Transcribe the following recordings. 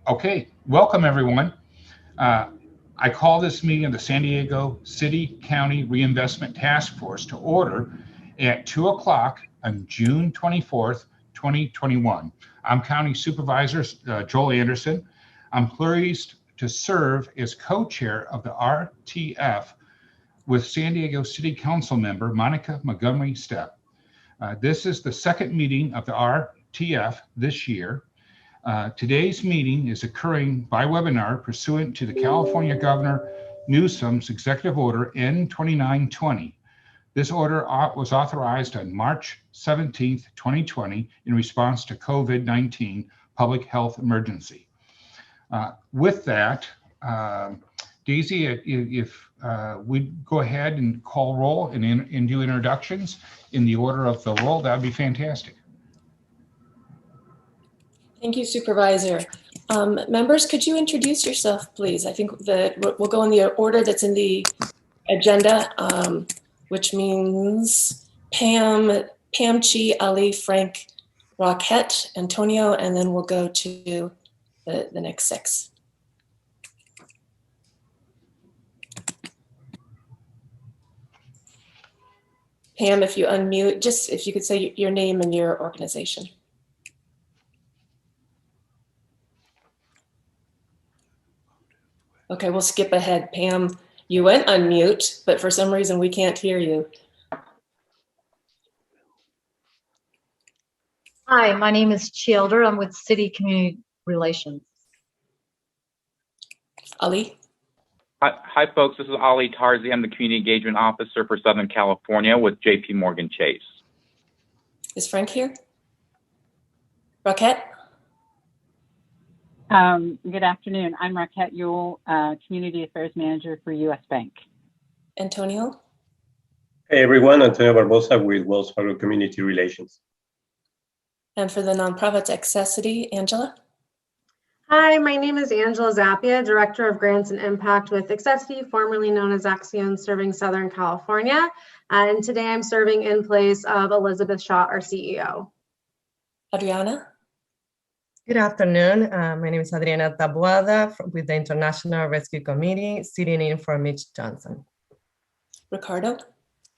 Okay, welcome everyone. I call this meeting of the San Diego City County Reinvestment Task Force to order at 2 o'clock on June 24th, 2021. I'm County Supervisor Joel Anderson. I'm pleased to serve as co-chair of the RTF with San Diego City Council member Monica Montgomery Stepp. This is the second meeting of the RTF this year. Today's meeting is occurring by webinar pursuant to the California Governor Newsom's Executive Order N2920. This order was authorized on March 17th, 2020 in response to COVID-19 public health emergency. With that, Daisy, if we go ahead and call roll and do introductions in the order of the roll, that would be fantastic. Thank you, Supervisor. Members, could you introduce yourself, please? I think that we'll go in the order that's in the agenda, which means Pam, Chi, Ali, Frank, Roquette, Antonio, and then we'll go to the next six. Pam, if you unmute, just if you could say your name and your organization. Okay, we'll skip ahead. Pam, you went unmute, but for some reason we can't hear you. Hi, my name is Childer. I'm with City Community Relations. Ali? Hi, folks. This is Ali Tarzi. I'm the Community Engagement Officer for Southern California with JP Morgan Chase. Is Frank here? Roquette? Good afternoon. I'm Roquette Ewell, Community Affairs Manager for U.S. Bank. Antonio? Hey everyone, Antonio Barbosa with Wells Fargo Community Relations. And for the nonprofits Accessity, Angela? Hi, my name is Angela Zappia, Director of Grants and Impact with Accessity, formerly known as Axion, serving Southern California. And today I'm serving in place of Elizabeth Shaw, our CEO. Adriana? Good afternoon. My name is Adriana Taboada with the International Rescue Committee, sitting in for Mitch Johnson. Ricardo?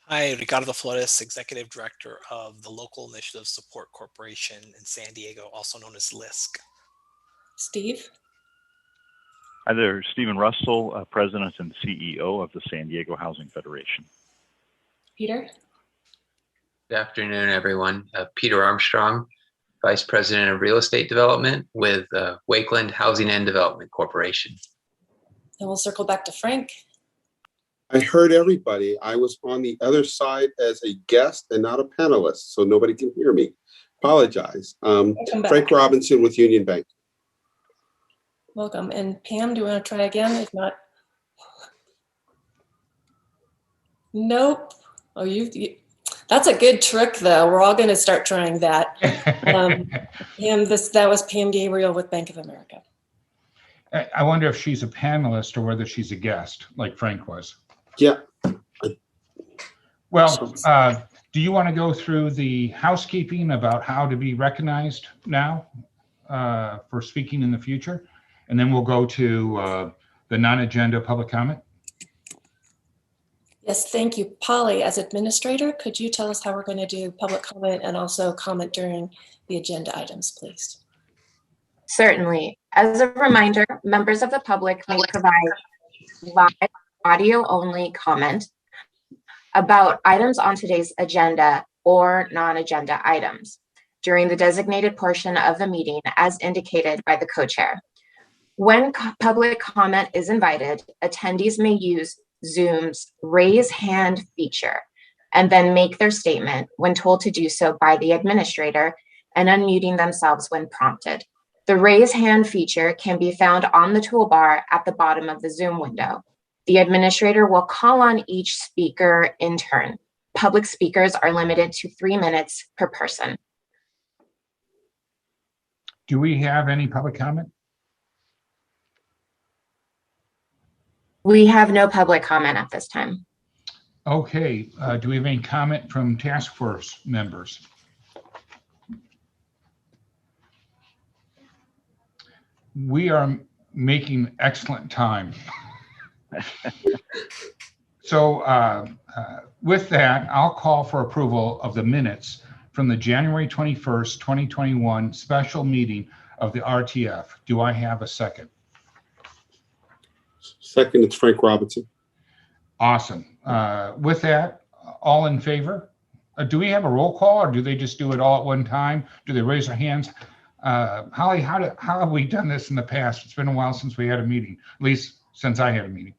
Hi, Ricardo Flores, Executive Director of the Local Initiative Support Corporation in San Diego, also known as LISC. Steve? Hi there, Stephen Russell, President and CEO of the San Diego Housing Federation. Peter? Good afternoon, everyone. Peter Armstrong, Vice President of Real Estate Development with Wakeland Housing and Development Corporation. And we'll circle back to Frank. I heard everybody. I was on the other side as a guest and not a panelist, so nobody can hear me. Apologize. Frank Robinson with Union Bank. Welcome. And Pam, do you want to try again? If not, nope. Oh, that's a good trick, though. We're all going to start trying that. That was Pam Gabriel with Bank of America. I wonder if she's a panelist or whether she's a guest, like Frank was. Yeah. Well, do you want to go through the housekeeping about how to be recognized now for speaking in the future? And then we'll go to the non-agenda public comment. Yes, thank you. Polly, as administrator, could you tell us how we're going to do public comment and also comment during the agenda items, please? Certainly. As a reminder, members of the public may provide live audio-only comment about items on today's agenda or non-agenda items during the designated portion of the meeting as indicated by the co-chair. When public comment is invited, attendees may use Zoom's raise hand feature and then make their statement when told to do so by the administrator and unmuting themselves when prompted. The raise hand feature can be found on the toolbar at the bottom of the Zoom window. The administrator will call on each speaker in turn. Public speakers are limited to 3 minutes per person. Do we have any public comment? We have no public comment at this time. Okay, do we have any comment from task force members? we are making excellent time. So with that, I'll call for approval of the minutes from the January 21st, 2021 special meeting of the RTF. Do I have a second? Second, it's Frank Robinson. Awesome. With that, all in favor? Do we have a roll call, or do they just do it all at one time? Do they raise their hands? Holly, how have we done this in the past? It's been a while since we had a meeting, at least since I had a meeting.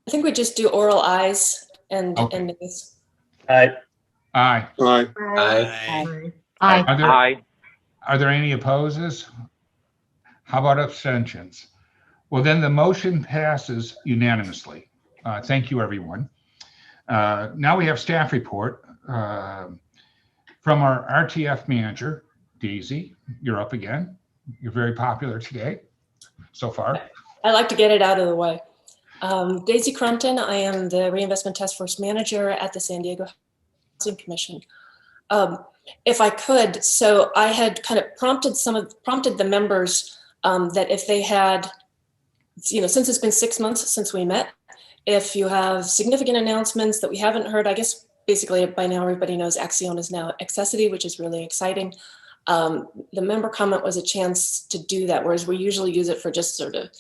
I think we just do oral ayes and Okay. and nays. Aye. Aye. Aye. Aye. Aye. Are there any opposes? How about abstentions? Well, then the motion passes unanimously. Thank you, everyone. Now we have staff report from our RTF manager, Daisy. You're up again. You're very popular today so far. I like to get it out of the way. Daisy Crumpton, I am the Reinvestment Task Force Manager at the San Diego Housing Commission. If I could, so I had kind of prompted the members that if they had, since it's been 6 months since we met, if you have significant announcements that we haven't heard, I guess basically by now everybody knows Axion is now Accessity, which is really exciting. The member comment was a chance to do that, whereas we usually use it for just sort of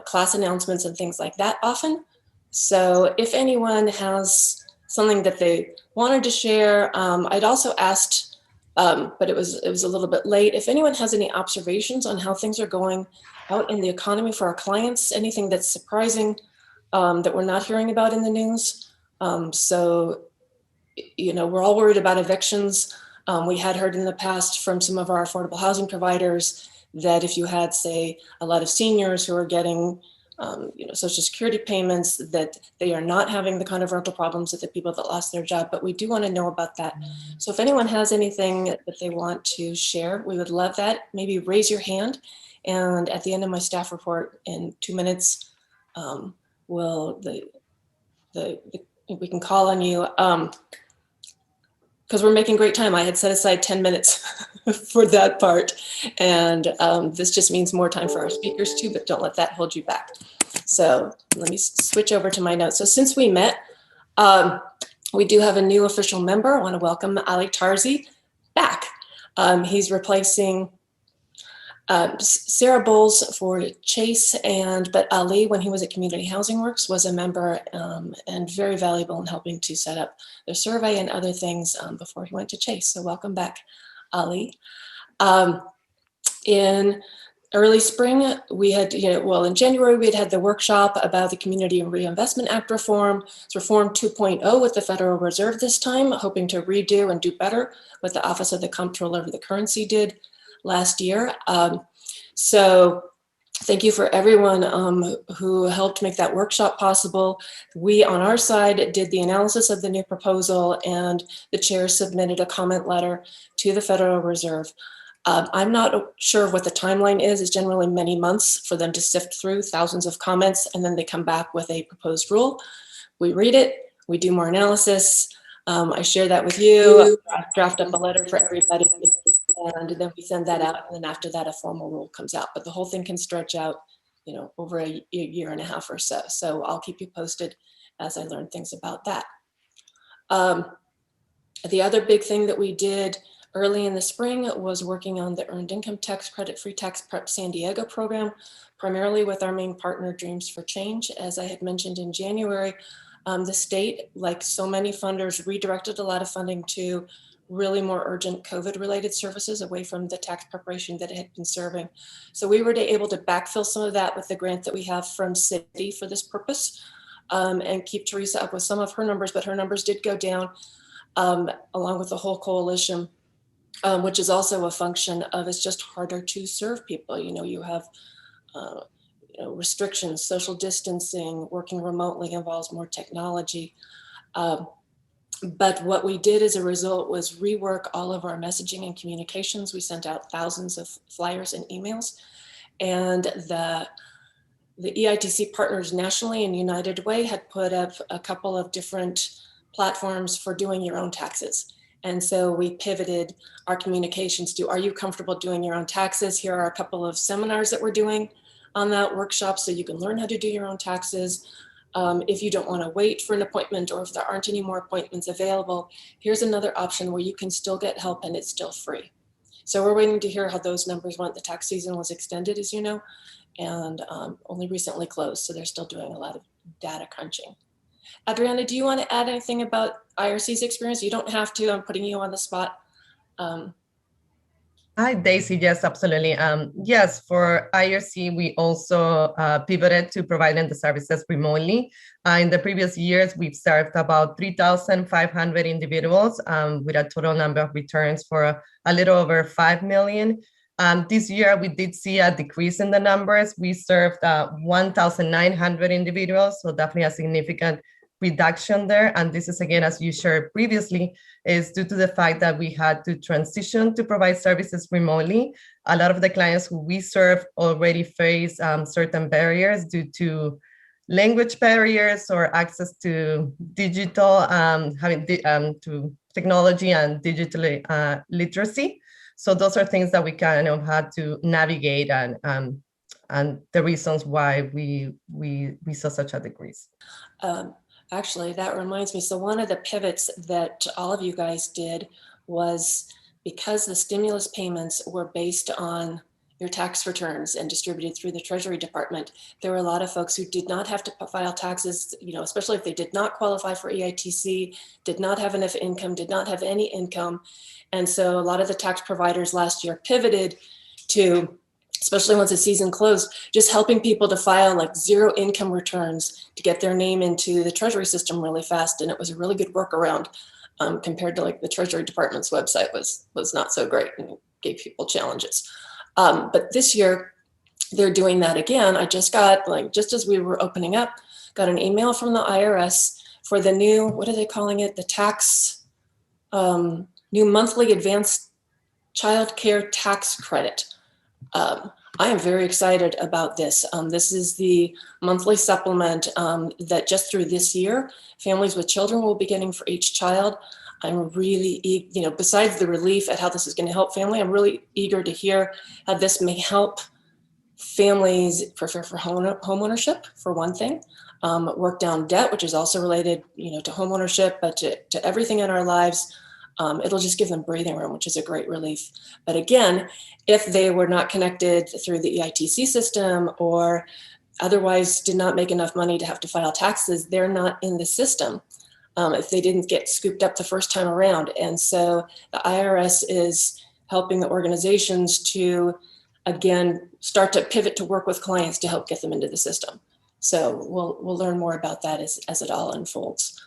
class announcements and things like that often. So if anyone has something that they wanted to share, I'd also asked, but it was a little bit late, if anyone has any observations on how things are going out in the economy for our clients, anything that's surprising that we're not hearing about in the news. So, we're all worried about evictions. We had heard in the past from some of our affordable housing providers that if you had, say, a lot of seniors who are getting, Social Security payments, that they are not having the kind of rental problems that the people that lost their job. But we do want to know about that. So if anyone has anything that they want to share, we would love that. Maybe raise your hand. And at the end of my staff report in 2 minutes, we can call on you. Because we're making great time. I had set aside 10 minutes for that part. And this just means more time for our speakers too, but don't let that hold you back. So let me switch over to my notes. So since we met, we do have a new official member. I want to welcome Ali Tarzi back. He's replacing Sarah Bowles for Chase, but Ali, when he was at Community Housing Works, was a member and very valuable in helping to set up the survey and other things before he went to Chase. So welcome back, Ali. In early spring, we had, in January, we had the workshop about the Community Reinvestment Act reform. It's Reform 2.0 with the Federal Reserve this time, hoping to redo and do better what the Office of the Comptroller of the Currency did last year. So thank you for everyone who helped make that workshop possible. We, on our side, did the analysis of the new proposal, and the chair submitted a comment letter to the Federal Reserve. I'm not sure what the timeline is. It's generally many months for them to sift through thousands of comments, and then they come back with a proposed rule. We read it, we do more analysis. I share that with you, draft up a letter for everybody, and then we send that out. And then after that, a formal rule comes out. But the whole thing can stretch out, over a year and a half or so. So I'll keep you posted as I learn things about that. The other big thing that we did early in the spring was working on the Earned Income Tax Credit Free Tax Prep San Diego program, primarily with our main partner, Dreams for Change. As I had mentioned in January, the state, like so many funders, redirected a lot of funding to really more urgent COVID-related services away from the tax preparation that it had been serving. So we were able to backfill some of that with the grant that we have from Citi for this purpose, and keep Teresa up with some of her numbers, but her numbers did go down along with the whole coalition, which is also a function of it's just harder to serve people. You have restrictions, social distancing, working remotely involves more technology. But what we did as a result was rework all of our messaging and communications. We sent out thousands of flyers and emails, and the EITC partners nationally and United Way had put up a couple of different platforms for doing your own taxes. And so we pivoted our communications to, are you comfortable doing your own taxes? Here are a couple of seminars that we're doing on that workshop so you can learn how to do your own taxes. If you don't want to wait for an appointment, or if there aren't any more appointments available, here's another option where you can still get help and it's still free. So we're waiting to hear how those numbers went. The tax season was extended, as you know, and only recently closed. So they're still doing a lot of data crunching. Adriana, do you want to add anything about IRC's experience? You don't have to, I'm putting you on the spot. Hi, Daisy. Yes, absolutely. Yes, for IRC, we also pivoted to providing the services remotely. In the previous years, we've served about 3,500 individuals with a total number of returns for a little over 5 million. This year, we did see a decrease in the numbers. We served 1,900 individuals, so definitely a significant reduction there. And this is, again, as you shared previously, is due to the fact that we had to transition to provide services remotely. A lot of the clients who we serve already face certain barriers due to language barriers or access to digital, to technology and digital literacy. So those are things that we kind of had to navigate, and the reasons why we saw such a decrease. Actually, that reminds me. So one of the pivots that all of you guys did was, because the stimulus payments were based on your tax returns and distributed through the Treasury Department, there were a lot of folks who did not have to file taxes, especially if they did not qualify for EITC, did not have enough income, did not have any income. And so a lot of the tax providers last year pivoted to, especially once the season closed, just helping people to file like 0 income returns to get their name into the Treasury system really fast. And it was a really good workaround compared to like the Treasury Department's website was not so great and gave people challenges. But this year they're doing that again. I just got, just as we were opening up, got an email from the IRS for the new, what are they calling it? The tax, new monthly advanced child care tax credit. I am very excited about this. This is the monthly supplement that just through this year, families with children will be getting for each child. I'm really, besides the relief at how this is going to help family, I'm really eager to hear how this may help families prepare for home ownership, for one thing, work down debt, which is also related, to home ownership, but to everything in our lives. It'll just give them breathing room, which is a great relief. But again, if they were not connected through the EITC system or otherwise did not make enough money to have to file taxes, they're not in the system if they didn't get scooped up the first time around. And so the IRS is helping the organizations to, again, start to pivot to work with clients to help get them into the system. So we'll learn more about that as it all unfolds.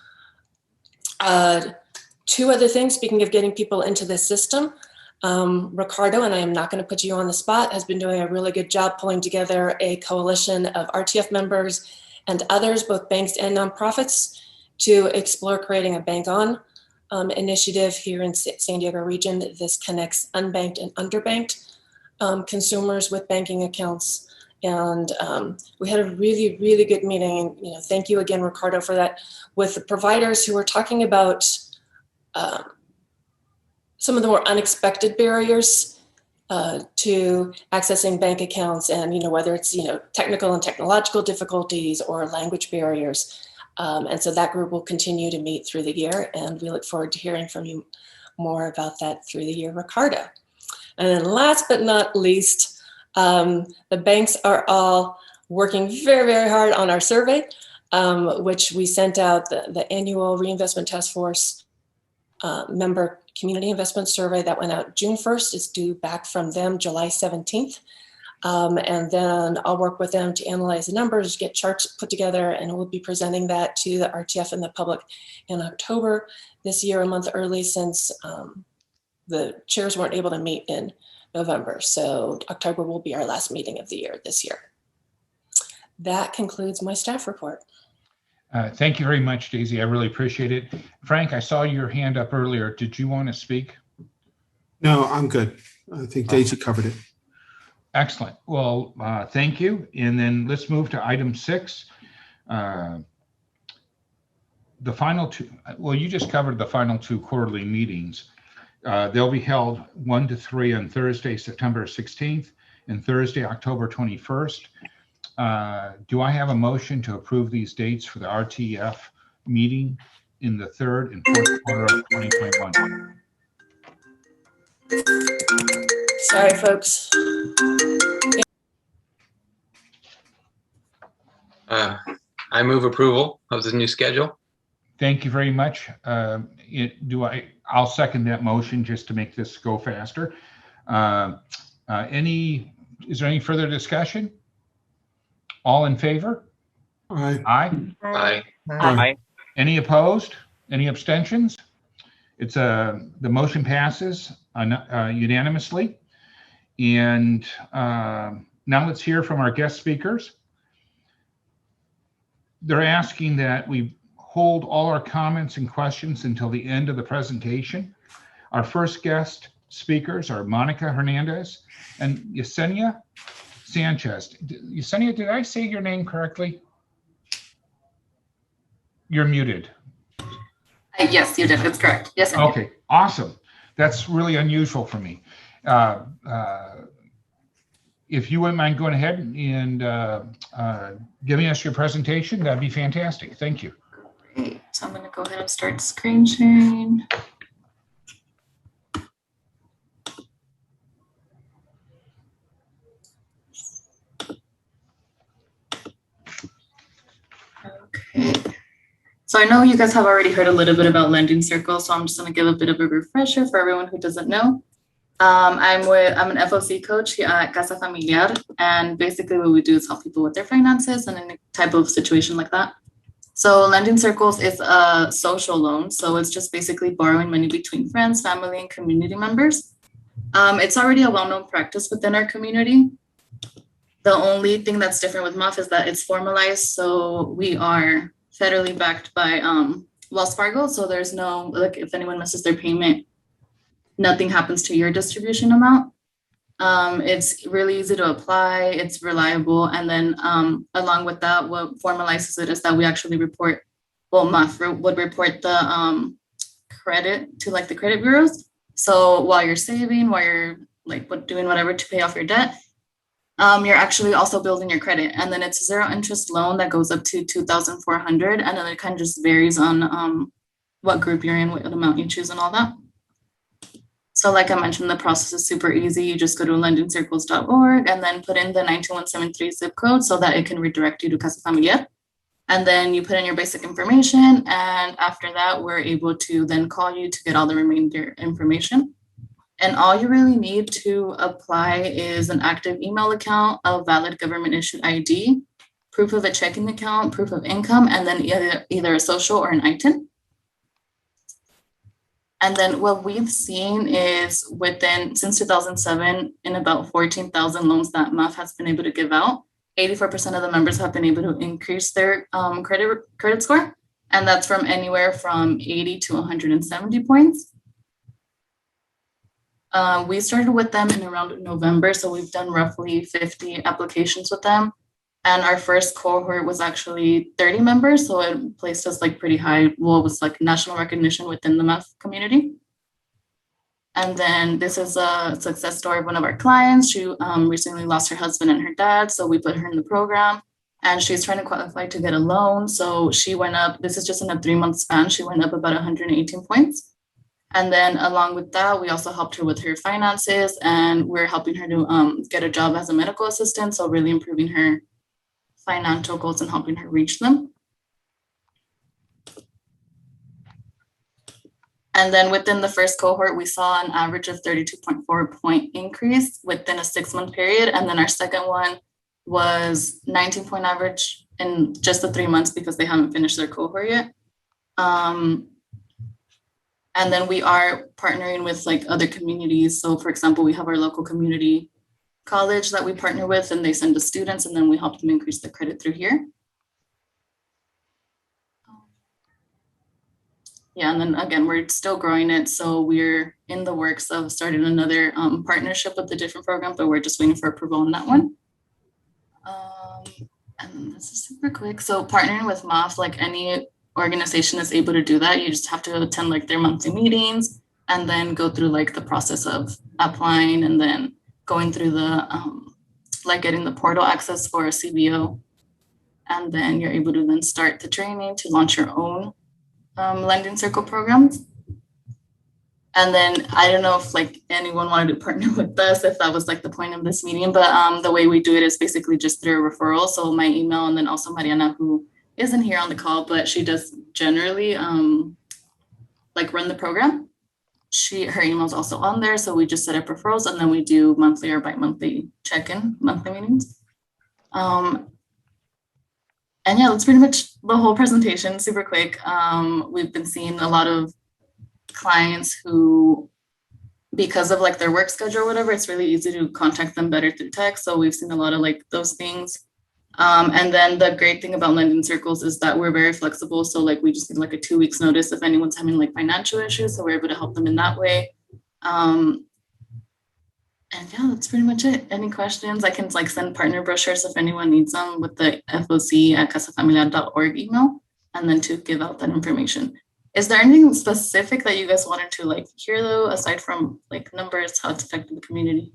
2 other things, speaking of getting people into the system, Ricardo, and I am not going to put you on the spot, has been doing a really good job pulling together a coalition of RTF members and others, both banks and nonprofits, to explore creating a Bank On initiative here in San Diego region. This connects unbanked and underbanked consumers with banking accounts. And we had a really, really good meeting. Thank you again, Ricardo, for that, with the providers who were talking about some of the more unexpected barriers to accessing bank accounts, and whether it's technical and technological difficulties or language barriers. And so that group will continue to meet through the year, and we look forward to hearing from you more about that through the year, Ricardo. And then last but not least, the banks are all working very, very hard on our survey, which we sent out the annual Reinvestment Task Force member community investment survey that went out June 1st. It's due back from them July 17th. And then I'll work with them to analyze the numbers, get charts put together, and we'll be presenting that to the RTF and the public in October this year, a month early, since the chairs weren't able to meet in November. So October will be our last meeting of the year this year. That concludes my staff report. Thank you very much, Daisy. I really appreciate it. Frank, I saw your hand up earlier. Did you want to speak? No, I'm good. I think Daisy covered it. Excellent. Well, thank you. And then let's move to item 6. the final two, well, you just covered the final two quarterly meetings. They'll be held 1 to 3 on Thursday, September 16th and Thursday, October 21st. Do I have a motion to approve these dates for the RTF meeting in the third and fourth quarter of 2021? Sorry, folks. I move approval of the new schedule. Thank you very much. I'll second that motion just to make this go faster. Is there any further discussion? All in favor? Aye. Aye. Aye. Aye. Any opposed? Any abstentions? The motion passes unanimously. And now let's hear from our guest speakers. They're asking that we hold all our comments and questions until the end of the presentation. Our first guest speakers are Monica Hernandez and Yesenia Sanchez. Yesenia, did I say your name correctly? You're muted. Yes, you did. That's correct. Yes. Okay, awesome. That's really unusual for me. If you wouldn't mind going ahead and giving us your presentation, that'd be fantastic. Thank you. Great. So I'm going to go ahead and start screen sharing. Okay. So I know you guys have already heard a little bit about lending circles, so I'm just going to give a bit of a refresher for everyone who doesn't know. I'm an FOC coach here at Casa Familiar, and basically what we do is help people with their finances and any type of situation like that. So lending circles is a social loan, so it's just basically borrowing money between friends, family, and community members. It's already a well-known practice within our community. The only thing that's different with MUF is that it's formalized, so we are federally backed by Wells Fargo, so there's no, like, if anyone misses their payment, nothing happens to your distribution amount. It's really easy to apply, it's reliable, and then along with that, what formalizes it is that we actually report, well, MUF would report the credit to like the credit bureaus. So while you're saving, while you're like doing whatever to pay off your debt, you're actually also building your credit. And then it's a zero interest loan that goes up to $2,400, and then it kind of just varies on what group you're in, what amount you choose and all that. So like I mentioned, the process is super easy. You just go to lendingcircles.org and then put in the 92173 zip code so that it can redirect you to Casa Familiar. And then you put in your basic information. And after that, we're able to then call you to get all the remainder information. And all you really need to apply is an active email account, a valid government issued ID, proof of a checking account, proof of income, and then either a social or an ITIN. And then what we've seen is since 2007, in about 14,000 loans that MUF has been able to give out, 84% of the members have been able to increase their credit score. And that's from anywhere from 80 to 170 points. We started with them in around November, so we've done roughly 50 applications with them. And our first cohort was actually 30 members, so it placed us like pretty high. Well, it was like national recognition within the MUF community. And then this is a success story of one of our clients. She recently lost her husband and her dad, so we put her in the program. And she's trying to qualify to get a loan. So she went up, this is just in a 3-month span, she went up about 118 points. And then along with that, we also helped her with her finances, and we're helping her to get a job as a medical assistant. So really improving her financial goals and helping her reach them. And then within the first cohort, we saw an average of 32.4 point increase within a 6-month period. And then our second one was 19 point average in just the 3 months because they haven't finished their cohort yet. And then we are partnering with like other communities. So for example, we have our local community college that we partner with, and they send us students, and then we help them increase their credit through here. Yeah, and then again, we're still growing it. So we're in the works of starting another partnership with a different program, but we're just waiting for approval on that one. And this is super quick. So partnering with MUF, like any organization is able to do that. You just have to attend like their monthly meetings and then go through like the process of applying and then going through the like getting the portal access for a CBO. And then you're able to then start the training to launch your own lending circle programs. And then I don't know if like anyone wanted to partner with us, if that was like the point of this meeting, but the way we do it is basically just through a referral. So my email, and then also Mariana, who isn't here on the call, but she does generally like run the program. Her email's also on there. So we just set up referrals and then we do monthly or bi-monthly check-in, monthly meetings. And yeah, that's pretty much the whole presentation, super quick. We've been seeing a lot of clients who, because of like their work schedule or whatever, it's really easy to contact them better through text. So we've seen a lot of like those things. And then the great thing about lending circles is that we're very flexible. So like we just need like a 2 weeks notice if anyone's having like financial issues. So we're able to help them in that way. And yeah, that's pretty much it. Any questions? I can like send partner brochures if anyone needs them with the foc@casafamiliar.org email, and then to give out that information. Is there anything specific that you guys wanted to like hear though, aside from like numbers, how it's affecting the community?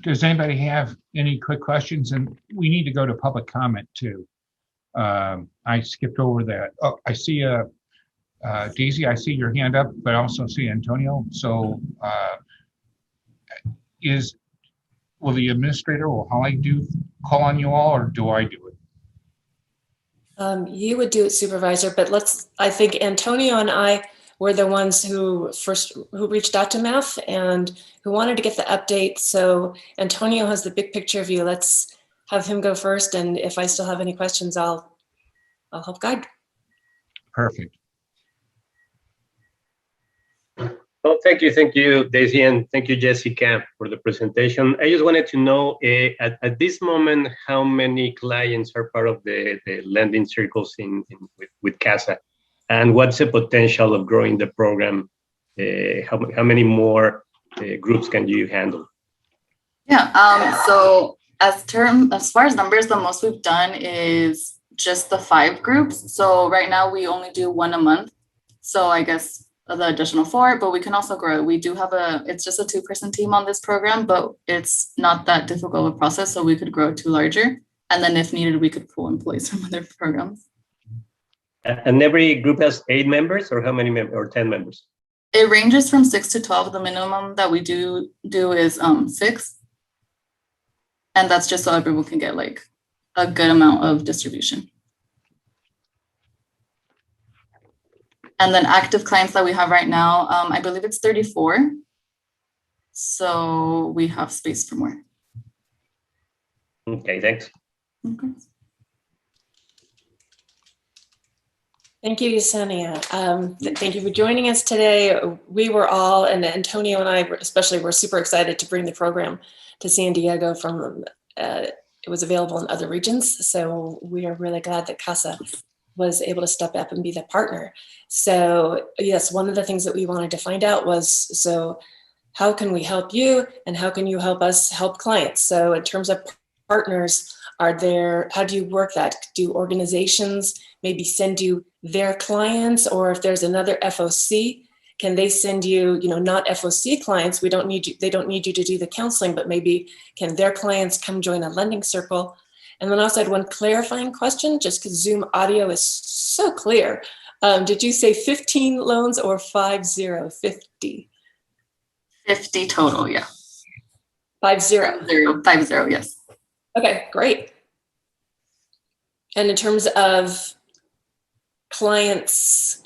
Does anybody have any quick questions? And we need to go to public comment too. I skipped over that. Oh, I see Daisy, I see your hand up, but I also see Antonio. So will the administrator, will Holly call on you all, or do I do it? You would do it, Supervisor, but I think Antonio and I were the ones who reached out to MAF and who wanted to get the update. So Antonio has the big picture view. Let's have him go first. And if I still have any questions, I'll help guide. Perfect. Well, thank you, Daisy, and thank you, Jessica, for the presentation. I just wanted to know, at this moment, how many clients are part of the lending circles with CASA, and what's the potential of growing the program? How many more groups can you handle? Yeah, so as far as numbers, the most we've done is just the 5 groups. So right now we only do 1 a month. So I guess the additional 4, but we can also grow. We do have it's just a 2-person team on this program, but it's not that difficult of a process. So we could grow it to larger. And then if needed, we could pull employees from other programs. And every group has 8 members, or how many members, or 10 members? It ranges from 6 to 12. The minimum that we do is 6. And that's just so everyone can get like a good amount of distribution. And then active clients that we have right now, I believe it's 34. So we have space for more. Okay, thanks. Okay. Thank you, Yesenia. Thank you for joining us today. We were all, and Antonio and I especially, were super excited to bring the program to San Diego from, it was available in other regions. So we are really glad that CASA was able to step up and be the partner. So yes, one of the things that we wanted to find out was, so how can we help you and how can you help us help clients? So in terms of partners, how do you work that? Do organizations maybe send you their clients, or if there's another FOC, can they send you, not FOC clients, they don't need you to do the counseling, but maybe can their clients come join a lending circle? And then also I had one clarifying question, just because Zoom audio is so clear. Did you say 15 loans or 50? 50 total, yeah. 50. 50, yes. Okay, great. And in terms of clients,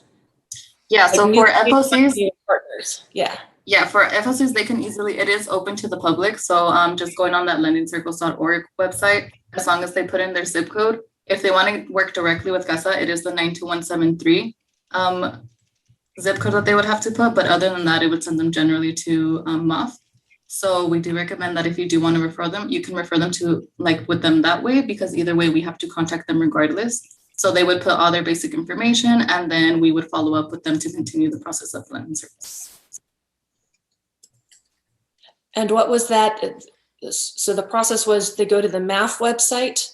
yeah, so for FOCs, partners, yeah. Yeah, for FOCs, they can easily, it is open to the public. So just going on that lendingcircles.org website, as long as they put in their zip code, if they want to work directly with CASA, it is the 92173 zip code that they would have to put. But other than that, it would send them generally to MAF. So we do recommend that if you do want to refer them, you can refer them to with them that way, because either way we have to contact them regardless. So they would put all their basic information, and then we would follow up with them to continue the process of lending service. And what was that? So the process was they go to the MAF website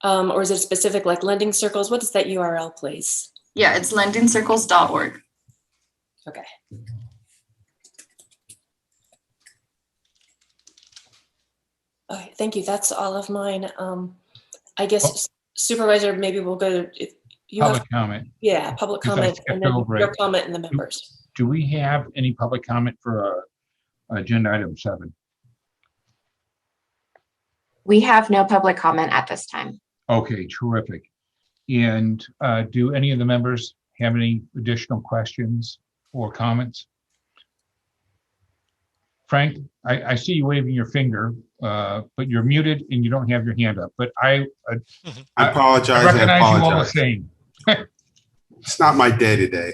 Or is it specific like lending circles? What is that URL, please? Yeah, it's lendingcircles.org. Okay. Okay, thank you. That's all of mine. I guess Supervisor, maybe we'll go to Public comment. Yeah, public Because I comment, skipped and then over your it. comment and the members. Do we have any public comment for agenda item 7? We have no public comment at this time. Okay, terrific. And do any of the members have any additional questions or comments? Frank, I see you waving your finger, but you're muted and you don't have your hand up. But I apologize. I recognize you all the same. It's not my day today.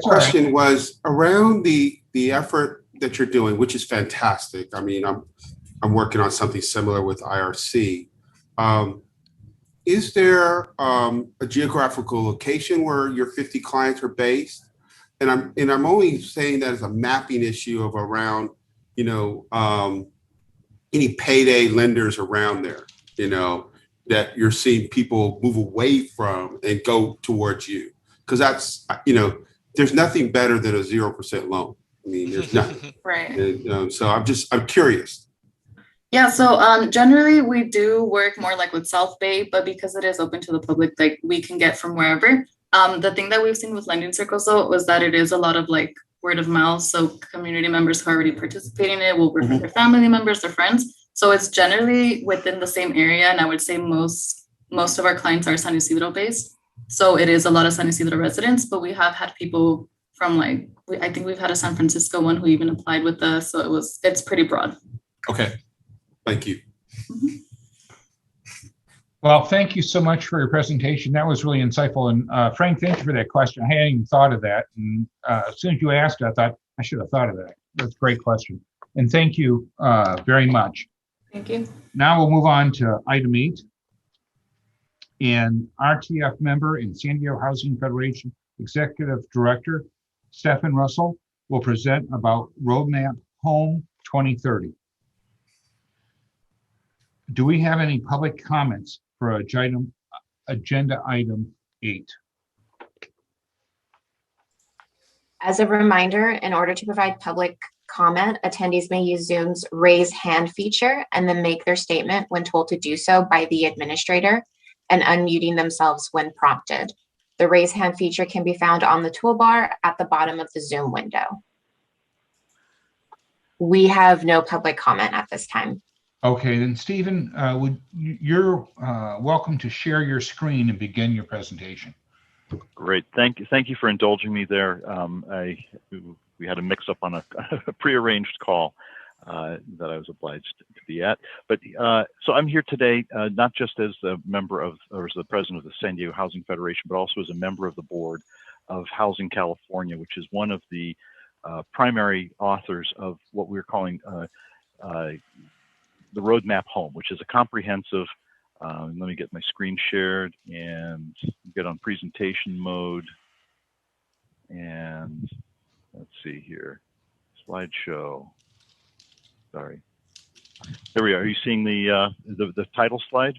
Question was around the effort that you're doing, which is fantastic. I mean, I'm working on something similar with IRC. Is there a geographical location where your 50 clients are based? And I'm only saying that as a mapping issue of around, you know, any payday lenders around there, you know, that you're seeing people move away from and go towards you. Because that's, you know, there's nothing better than a 0% loan. I mean, there's nothing. Right. And, so I'm curious. Yeah, so generally we do work more like with South Bay, but because it is open to the public, like we can get from wherever. The thing that we've seen with Lending Circles though was that it is a lot of like word of mouth. So community members who are already participating in it will work with their family members, their friends. So it's generally within the same area. And I would say most of our clients are San Isidro based. So it is a lot of San Isidro residents, but we have had people from like, I think we've had a San Francisco one who even applied with us. So it's pretty broad. Okay. Thank you. Well, thank you so much for your presentation. That was really insightful. And Frank, thank you for that question. I hadn't even thought of that. And as soon as you asked it, I thought I should have thought of that. That's a great question. And thank you very much. Thank you. Now we'll move on to item 8. And RTF member and San Diego Housing Federation Executive Director, Stephen Russell, will present about Roadmap Home 2030. Do we have any public comments for agenda item 8? As a reminder, in order to provide public comment, attendees may use Zoom's raise hand feature and then make their statement when told to do so by the administrator and unmuting themselves when prompted. The raise hand feature can be found on the toolbar at the bottom of the Zoom window. We have no public comment at this time. Okay, then Stephen, you're welcome to share your screen and begin your presentation. Great, thank you for indulging me there. We had a mix-up on a prearranged call that I was obliged to be at. But so I'm here today not just as a member of, or as the president of the San Diego Housing Federation, but also as a member of the board of Housing California, which is one of the primary authors of what we're calling the Roadmap Home, which is a comprehensive, let me get my screen shared and get on presentation mode. And let's see here, slideshow. Sorry. There we are. Are you seeing the title slide?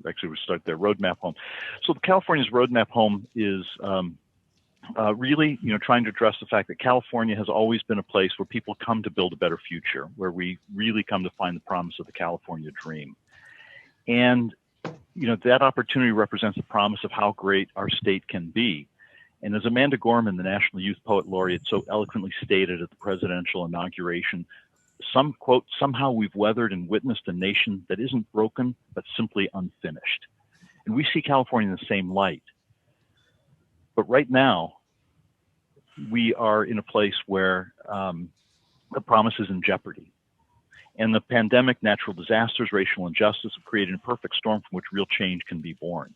Actually, we'll start there. Roadmap Home. So California's Roadmap Home is really, trying to address the fact that California has always been a place where people come to build a better future, where we really come to find the promise of the California dream. And, that opportunity represents the promise of how great our state can be. And as Amanda Gorman, the National Youth Poet Laureate, so eloquently stated at the presidential inauguration, quote, somehow we've weathered and witnessed a nation that isn't broken, but simply unfinished. And we see California in the same light. But right now, we are in a place where the promise is in jeopardy. And the pandemic, natural disasters, racial injustice have created a perfect storm from which real change can be born.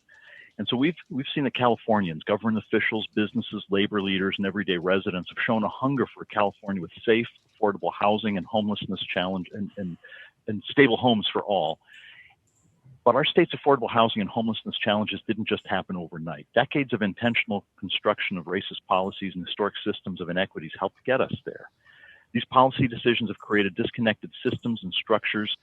And so we've seen that Californians, government officials, businesses, labor leaders, and everyday residents have shown a hunger for California with safe, affordable housing and homelessness challenge and stable homes for all. But our state's affordable housing and homelessness challenges didn't just happen overnight. Decades of intentional construction of racist policies and historic systems of inequities helped get us there. These policy decisions have created disconnected systems and structures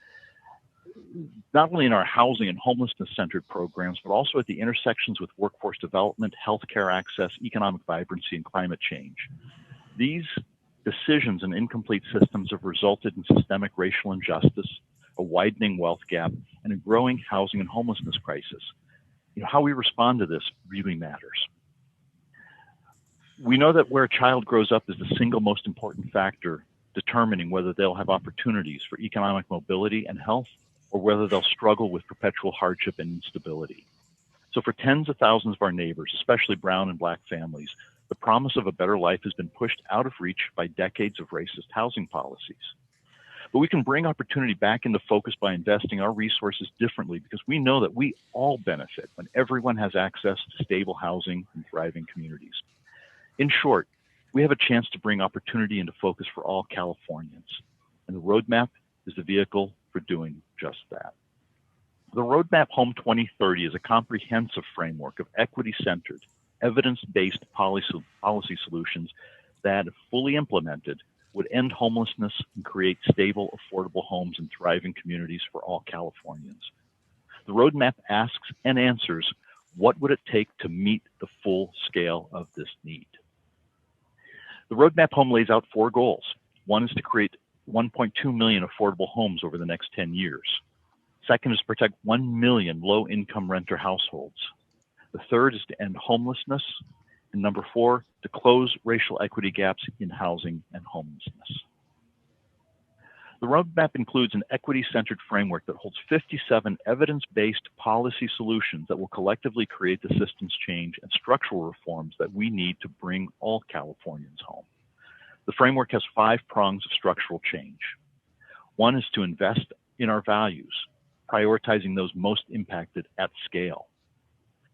not only in our housing and homelessness-centered programs, but also at the intersections with workforce development, healthcare access, economic vibrancy, and climate change. These decisions and incomplete systems have resulted in systemic racial injustice, a widening wealth gap, and a growing housing and homelessness crisis. How we respond to this really matters. We know that where a child grows up is the single most important factor determining whether they'll have opportunities for economic mobility and health, or whether they'll struggle with perpetual hardship and instability. So for tens of thousands of our neighbors, especially brown and black families, the promise of a better life has been pushed out of reach by decades of racist housing policies. But we can bring opportunity back into focus by investing our resources differently, because we know that we all benefit when everyone has access to stable housing and thriving communities. In short, we have a chance to bring opportunity into focus for all Californians, and the roadmap is the vehicle for doing just that. The Roadmap Home 2030 is a comprehensive framework of equity-centered, evidence-based policy solutions that, if fully implemented, would end homelessness and create stable, affordable homes and thriving communities for all Californians. The roadmap asks and answers, what would it take to meet the full scale of this need? The Roadmap Home lays out 4 goals. One is to create 1.2 million affordable homes over the next 10 years. Second is to protect 1 million low-income renter households. The third is to end homelessness. And number 4, to close racial equity gaps in housing and homelessness. The roadmap includes an equity-centered framework that holds 57 evidence-based policy solutions that will collectively create the systems change and structural reforms that we need to bring all Californians home. The framework has 5 prongs of structural change. One is to invest in our values, prioritizing those most impacted at scale.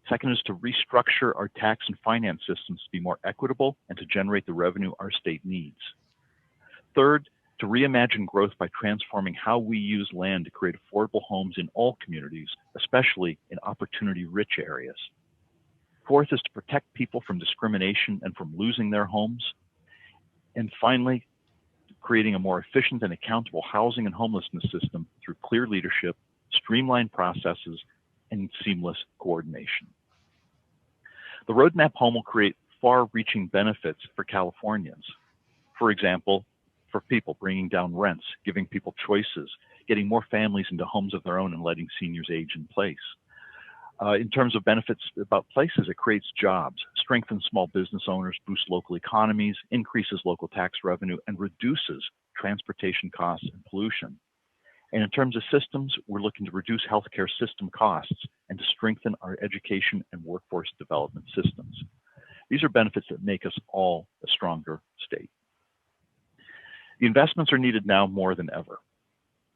Second is to restructure our tax and finance systems to be more equitable and to generate the revenue our state needs. Third, to reimagine growth by transforming how we use land to create affordable homes in all communities, especially in opportunity-rich areas. Fourth is to protect people from discrimination and from losing their homes. And finally, creating a more efficient and accountable housing and homelessness system through clear leadership, streamlined processes, and seamless coordination. The Roadmap Home will create far-reaching benefits for Californians. For example, for people, bringing down rents, giving people choices, getting more families into homes of their own, and letting seniors age in place. In terms of benefits about places, it creates jobs, strengthens small business owners, boosts local economies, increases local tax revenue, and reduces transportation costs and pollution. And in terms of systems, we're looking to reduce healthcare system costs and to strengthen our education and workforce development systems. These are benefits that make us all a stronger state. The investments are needed now more than ever.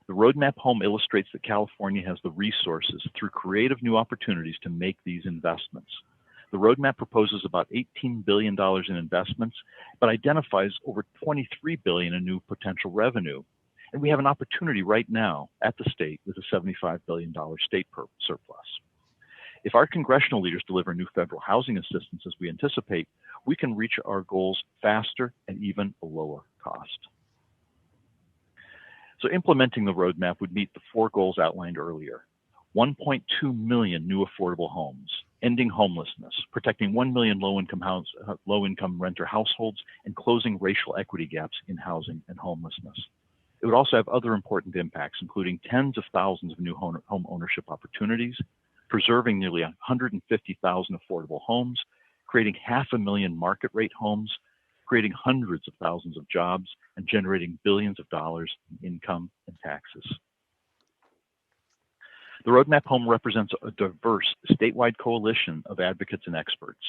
The Roadmap Home illustrates that California has the resources through creative new opportunities to make these investments. The roadmap proposes about $18 billion in investments, but identifies over $23 billion in new potential revenue. And we have an opportunity right now at the state with a $75 billion state surplus. If our congressional leaders deliver new federal housing assistance as we anticipate, we can reach our goals faster and even a lower cost. So implementing the roadmap would meet the 4 goals outlined earlier. 1.2 million new affordable homes, ending homelessness, protecting 1 million low-income renter households, and closing racial equity gaps in housing and homelessness. It would also have other important impacts, including tens of thousands of new home ownership opportunities, preserving nearly 150,000 affordable homes, creating 500,000 market rate homes, creating hundreds of thousands of jobs, and generating billions of dollars in income and taxes. The Roadmap Home represents a diverse statewide coalition of advocates and experts.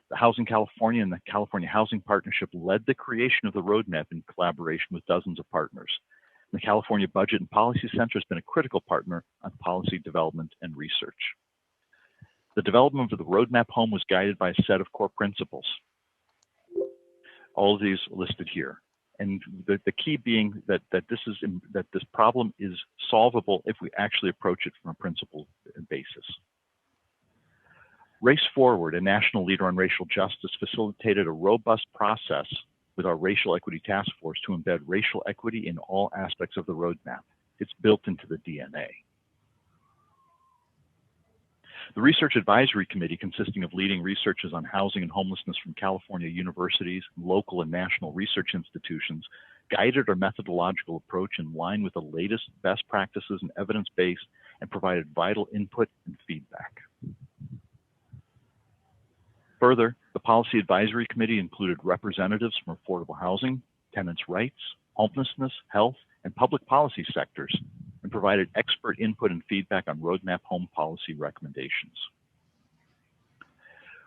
The Housing California and the California Housing Partnership led the creation of the roadmap in collaboration with dozens of partners. The California Budget and Policy Center has been a critical partner on policy development and research. The development of the Roadmap Home was guided by a set of core principles. All of these listed here. And the key being that this problem is solvable if we actually approach it from a principled basis. Race Forward, a national leader on racial justice, facilitated a robust process with our Racial Equity Task Force to embed racial equity in all aspects of the roadmap. It's built into the DNA. The Research Advisory Committee, consisting of leading researchers on housing and homelessness from California universities, local and national research institutions, guided our methodological approach in line with the latest best practices and evidence-based, and provided vital input and feedback. Further, the Policy Advisory Committee included representatives from affordable housing, tenants' rights, homelessness, health, and public policy sectors, and provided expert input and feedback on roadmap home policy recommendations.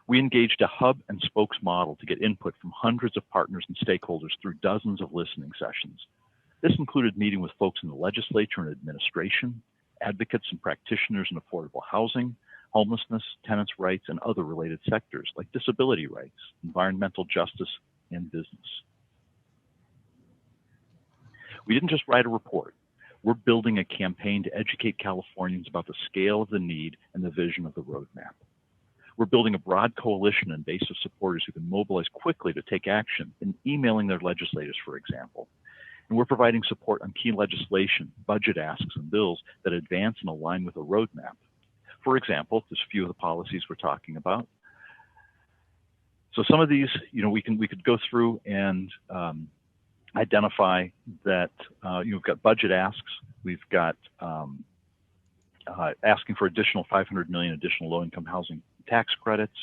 We engaged a hub and spokes model to get input from hundreds of partners and stakeholders through dozens of listening sessions. This included meeting with folks in the legislature and administration, advocates and practitioners in affordable housing, homelessness, tenants' rights, and other related sectors like disability rights, environmental justice, and business. We didn't just write a report. We're building a campaign to educate Californians about the scale of the need and the vision of the roadmap. We're building a broad coalition and base of supporters who can mobilize quickly to take action in emailing their legislators, for example. And we're providing support on key legislation, budget asks, and bills that advance and align with the roadmap. For example, there's a few of the policies we're talking about. So some of these, we could go through and identify that you've got budget asks. We've got asking for additional 500 million additional low-income housing tax credits.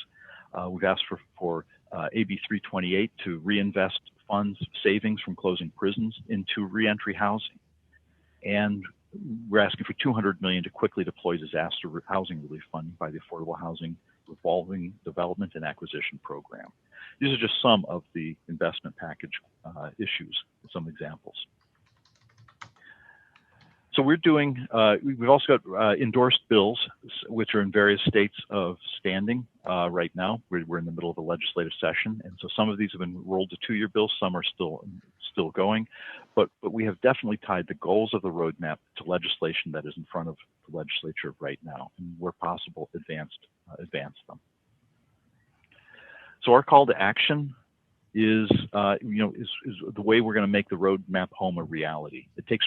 We've asked for AB 328 to reinvest funds, savings from closing prisons into reentry housing. And we're asking for 200 million to quickly deploy disaster housing relief funding by the Affordable Housing Revolving Development and Acquisition Program. These are just some of the investment package issues, some examples. So we're doing, we've also got endorsed bills, which are in various states of standing right now. We're in the middle of a legislative session. And so some of these have been rolled to two-year bills, some are still going. But we have definitely tied the goals of the roadmap to legislation that is in front of the legislature right now, and where possible, advance them. So our call to action is the way we're going to make the roadmap home a reality. It takes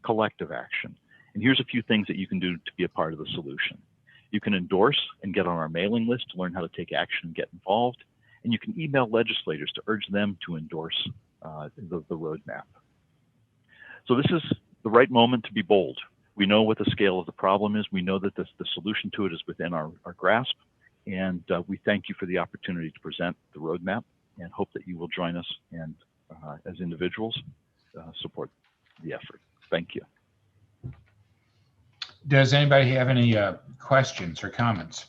collective action. And here's a few things that you can do to be a part of the solution. You can endorse and get on our mailing list to learn how to take action and get involved. And you can email legislators to urge them to endorse the roadmap. So this is the right moment to be bold. We know what the scale of the problem is. We know that the solution to it is within our grasp. And we thank you for the opportunity to present the roadmap and hope that you will join us and as individuals support the effort. Thank you. Does anybody have any questions or comments?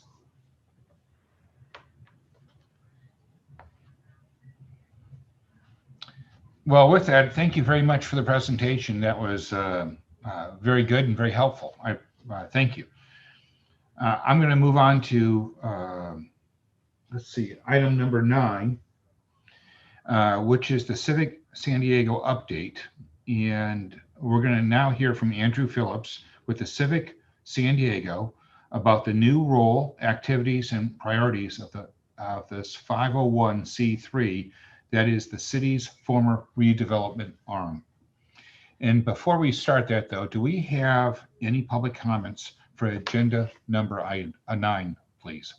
Well, with that, thank you very much for the presentation. That was very good and very helpful. Thank you. I'm going to move on to, let's see, item number 9, which is the Civic San Diego update. And we're going to now hear from Andrew Phillips with the Civic San Diego about the new role, activities, and priorities of this 501c3 that is the city's former redevelopment arm. And before we start that, though, do we have any public comments for agenda number 9, please?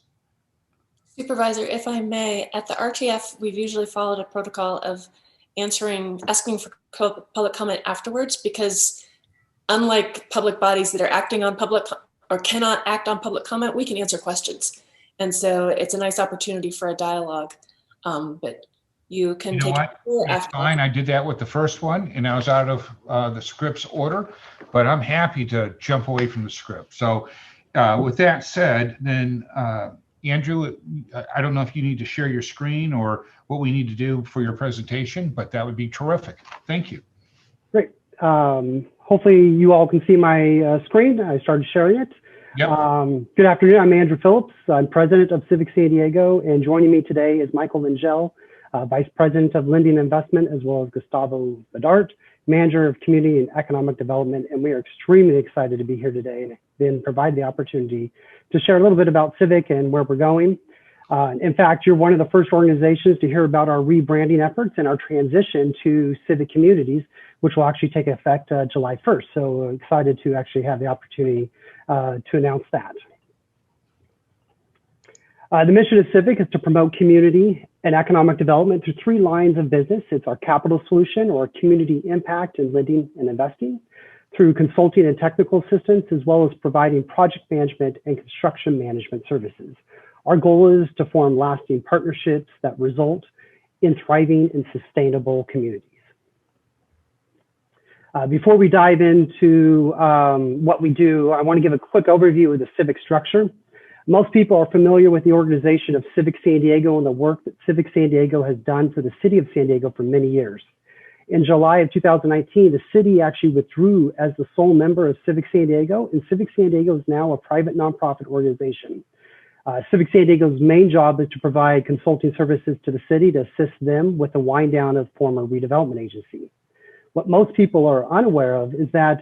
Supervisor, if I may, at the RTF, we've usually followed a protocol of asking for public comment afterwards, because unlike public bodies that are acting on public or cannot act on public comment, we can answer questions. And so it's a nice opportunity for a dialogue. But you can take it That's fine. I did that with the first one, and I was out of the script's order, but I'm happy to jump away from the script. So with that said, then Andrew, I don't know if you need to share your screen or what we need to do for your presentation, but that would be terrific. Thank you. Great. Hopefully you all can see my screen. I started sharing it. Yep. Good afternoon. I'm Andrew Phillips. I'm president of Civic San Diego, and joining me today is Michael Lingel, Vice President of Lending Investment, as well as Gustavo Bedart, Manager of Community and Economic Development. And we are extremely excited to be here today and then provide the opportunity to share a little bit about Civic and where we're going. In fact, you're one of the first organizations to hear about our rebranding efforts and our transition to Civic Communities, which will actually take effect July 1st. So excited to actually have the opportunity to announce that. The mission of Civic is to promote community and economic development through 3 lines of business. It's our capital solution or community impact in lending and investing, through consulting and technical assistance, as well as providing project management and construction management services. Our goal is to form lasting partnerships that result in thriving and sustainable communities. Before we dive into what we do, I want to give a quick overview of the Civic structure. Most people are familiar with the organization of Civic San Diego and the work that Civic San Diego has done for the city of San Diego for many years. In July of 2019, the city actually withdrew as the sole member of Civic San Diego, and Civic San Diego is now a private nonprofit organization. Civic San Diego's main job is to provide consulting services to the city to assist them with the wind down of former redevelopment agency. What most people are unaware of is that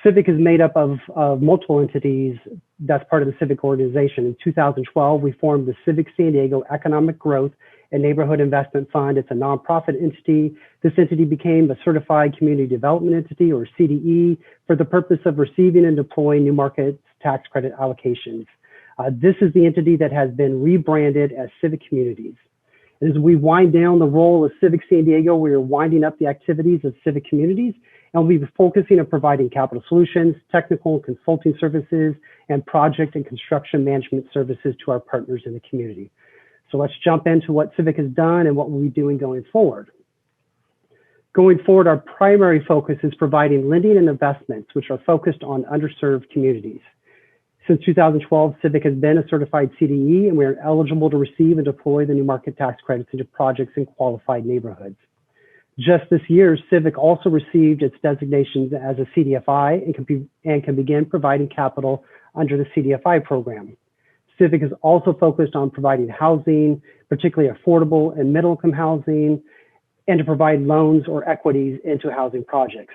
Civic is made up of multiple entities that's part of the Civic organization. In 2012, we formed the Civic San Diego Economic Growth and Neighborhood Investment Fund. It's a nonprofit entity. This entity became a certified community development entity, or CDE, for the purpose of receiving and deploying new markets tax credit allocations. This is the entity that has been rebranded as Civic Communities. As we wind down the role of Civic San Diego, we are winding up the activities of Civic Communities, and we'll be focusing on providing capital solutions, technical and consulting services, and project and construction management services to our partners in the community. So let's jump into what Civic has done and what we'll be doing going forward. Going forward, our primary focus is providing lending and investments, which are focused on underserved communities. Since 2012, Civic has been a certified CDE, and we are eligible to receive and deploy the new market tax credits into projects in qualified neighborhoods. Just this year, Civic also received its designations as a CDFI and can begin providing capital under the CDFI program. Civic is also focused on providing housing, particularly affordable and middle-income housing, and to provide loans or equities into housing projects.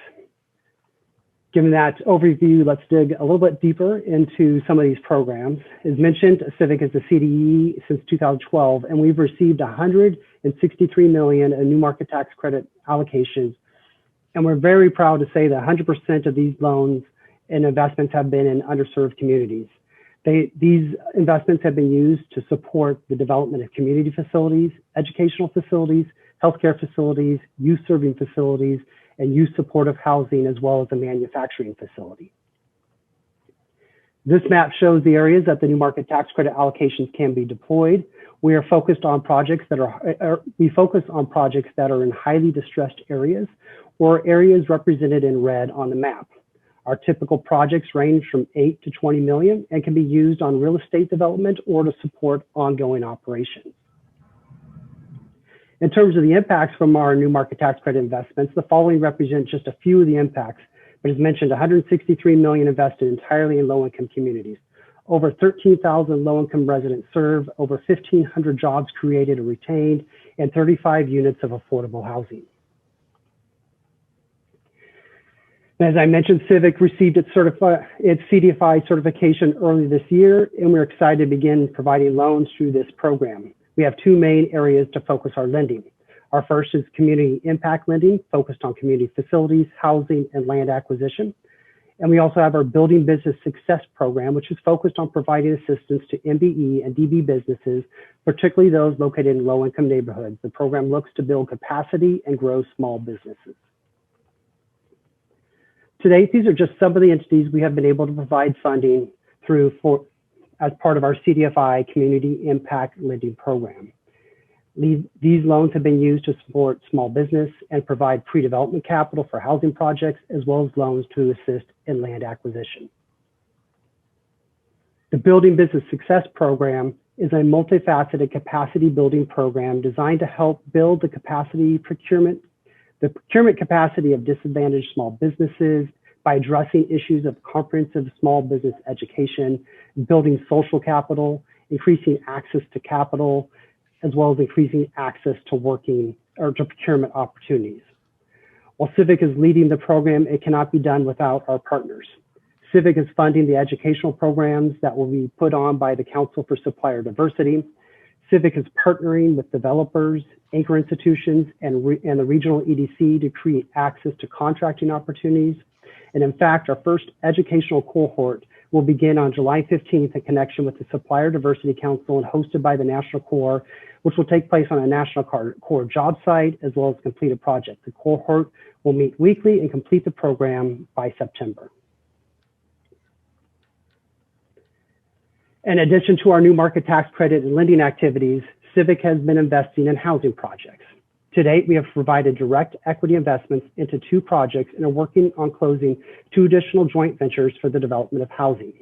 Given that overview, let's dig a little bit deeper into some of these programs. As mentioned, Civic is a CDE since 2012, and we've received $163 million in new market tax credit allocations. And we're very proud to say that 100% of these loans and investments have been in underserved communities. These investments have been used to support the development of community facilities, educational facilities, healthcare facilities, youth serving facilities, and youth supportive housing, as well as a manufacturing facility. This map shows the areas that the new market tax credit allocations can be deployed. We are focused on projects that are in highly distressed areas or areas represented in red on the map. Our typical projects range from 8 to 20 million and can be used on real estate development or to support ongoing operations. In terms of the impacts from our new market tax credit investments, the following represent just a few of the impacts. But as mentioned, 163 million invested entirely in low-income communities. Over 13,000 low-income residents served, over 1,500 jobs created or retained, and 35 units of affordable housing. As I mentioned, Civic received its CDFI certification early this year, and we're excited to begin providing loans through this program. We have 2 main areas to focus our lending. Our first is community impact lending, focused on community facilities, housing, and land acquisition. And we also have our Building Business Success program, which is focused on providing assistance to MBE and DB businesses, particularly those located in low-income neighborhoods. The program looks to build capacity and grow small businesses. To date, these are just some of the entities we have been able to provide funding through as part of our CDFI Community Impact Lending Program. These loans have been used to support small business and provide pre-development capital for housing projects, as well as loans to assist in land acquisition. The Building Business Success Program is a multifaceted capacity building program designed to help build the procurement capacity of disadvantaged small businesses by addressing issues of comprehensive small business education, building social capital, increasing access to capital, as well as increasing access to procurement opportunities. While Civic is leading the program, it cannot be done without our partners. Civic is funding the educational programs that will be put on by the Council for Supplier Diversity. Civic is partnering with developers, anchor institutions, and the regional EDC to create access to contracting opportunities. And in fact, our first educational cohort will begin on July 15th in connection with the Supplier Diversity Council and hosted by the National Corps, which will take place on a National Corps job site as well as complete a project. The cohort will meet weekly and complete the program by September. In addition to our new market tax credit and lending activities, Civic has been investing in housing projects. To date, we have provided direct equity investments into 2 projects and are working on closing 2 additional joint ventures for the development of housing.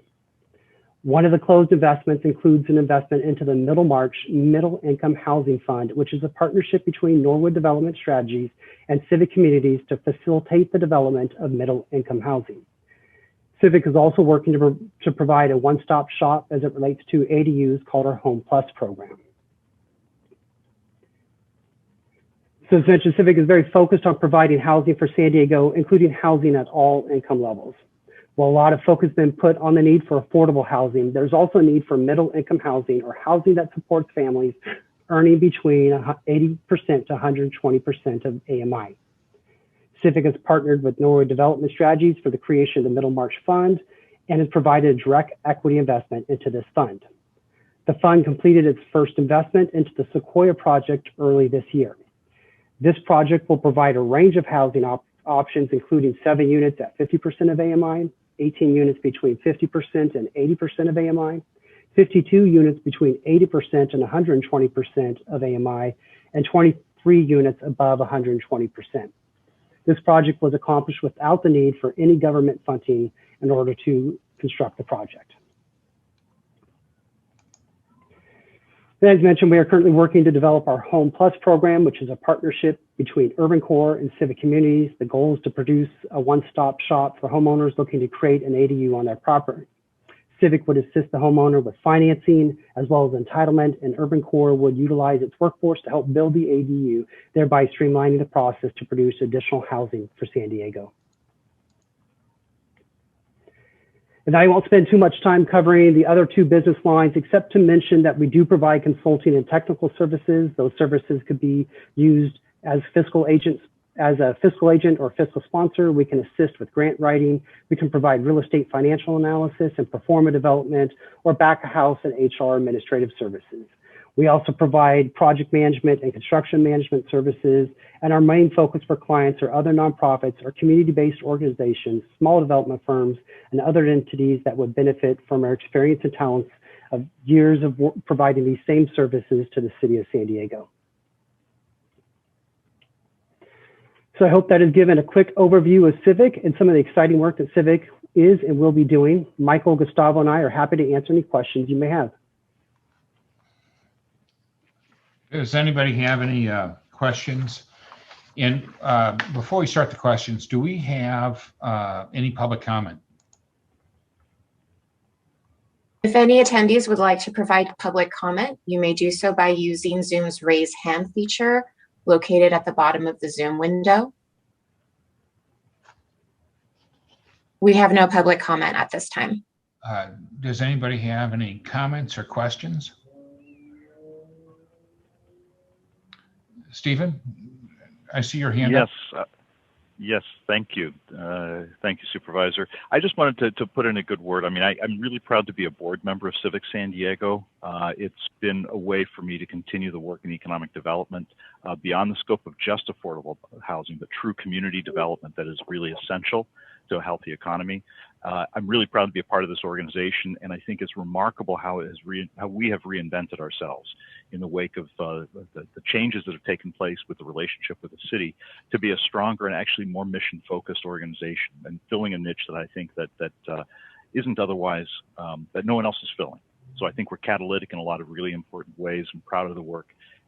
One of the closed investments includes an investment into the Middlemarch Middle Income Housing Fund, which is a partnership between Norwood Development Strategies and Civic Communities to facilitate the development of middle income housing. Civic is also working to provide a one-stop shop as it relates to ADUs called our Home Plus program. So as mentioned, Civic is very focused on providing housing for San Diego, including housing at all income levels. While a lot of focus has been put on the need for affordable housing, there's also a need for middle income housing or housing that supports families earning between 80% to 120% of AMI. Civic has partnered with Norwood Development Strategies for the creation of the Middlemarch Fund and has provided a direct equity investment into this fund. The fund completed its first investment into the Sequoia project early this year. This project will provide a range of housing options, including 7 units at 50% of AMI, 18 units between 50% and 80% of AMI, 52 units between 80% and 120% of AMI, and 23 units above 120%. This project was accomplished without the need for any government funding in order to construct the project. As mentioned, we are currently working to develop our Home Plus program, which is a partnership between Urban Core and Civic Communities. The goal is to produce a one-stop shop for homeowners looking to create an ADU on their property. Civic would assist the homeowner with financing as well as entitlement, and Urban Core would utilize its workforce to help build the ADU, thereby streamlining the process to produce additional housing for San Diego. And I won't spend too much time covering the other 2 business lines, except to mention that we do provide consulting and technical services. Those services could be used as fiscal agents, as a fiscal agent or fiscal sponsor. We can assist with grant writing. We can provide real estate financial analysis and pro forma development, or back of house and HR administrative services. We also provide project management and construction management services, and our main focus for clients are other nonprofits or community-based organizations, small development firms, and other entities that would benefit from our experience and talents of years of providing these same services to the city of San Diego. So I hope that has given a quick overview of Civic and some of the exciting work that Civic is and will be doing. Michael, Gustavo, and I are happy to answer any questions you may have. Does anybody have any questions? And before we start the questions, do we have any public comment? If any attendees would like to provide public comment, you may do so by using Zoom's raise hand feature located at the bottom of the Zoom window. We have no public comment at this time. Does anybody have any comments or questions? Stephen, I see your hand up. Yes, thank you. Thank you, Supervisor. I just wanted to put in a good word. I mean, I'm really proud to be a board member of Civic San Diego. It's been a way for me to continue the work in economic development beyond the scope of just affordable housing, but true community development that is really essential to a healthy economy. I'm really proud to be a part of this organization, and I think it's remarkable how we have reinvented ourselves in the wake of the changes that have taken place with the relationship with the city to be a stronger and actually more mission-focused organization and filling a niche that I think that isn't otherwise, that no one else is filling. So I think we're catalytic in a lot of really important ways. I'm proud of the work.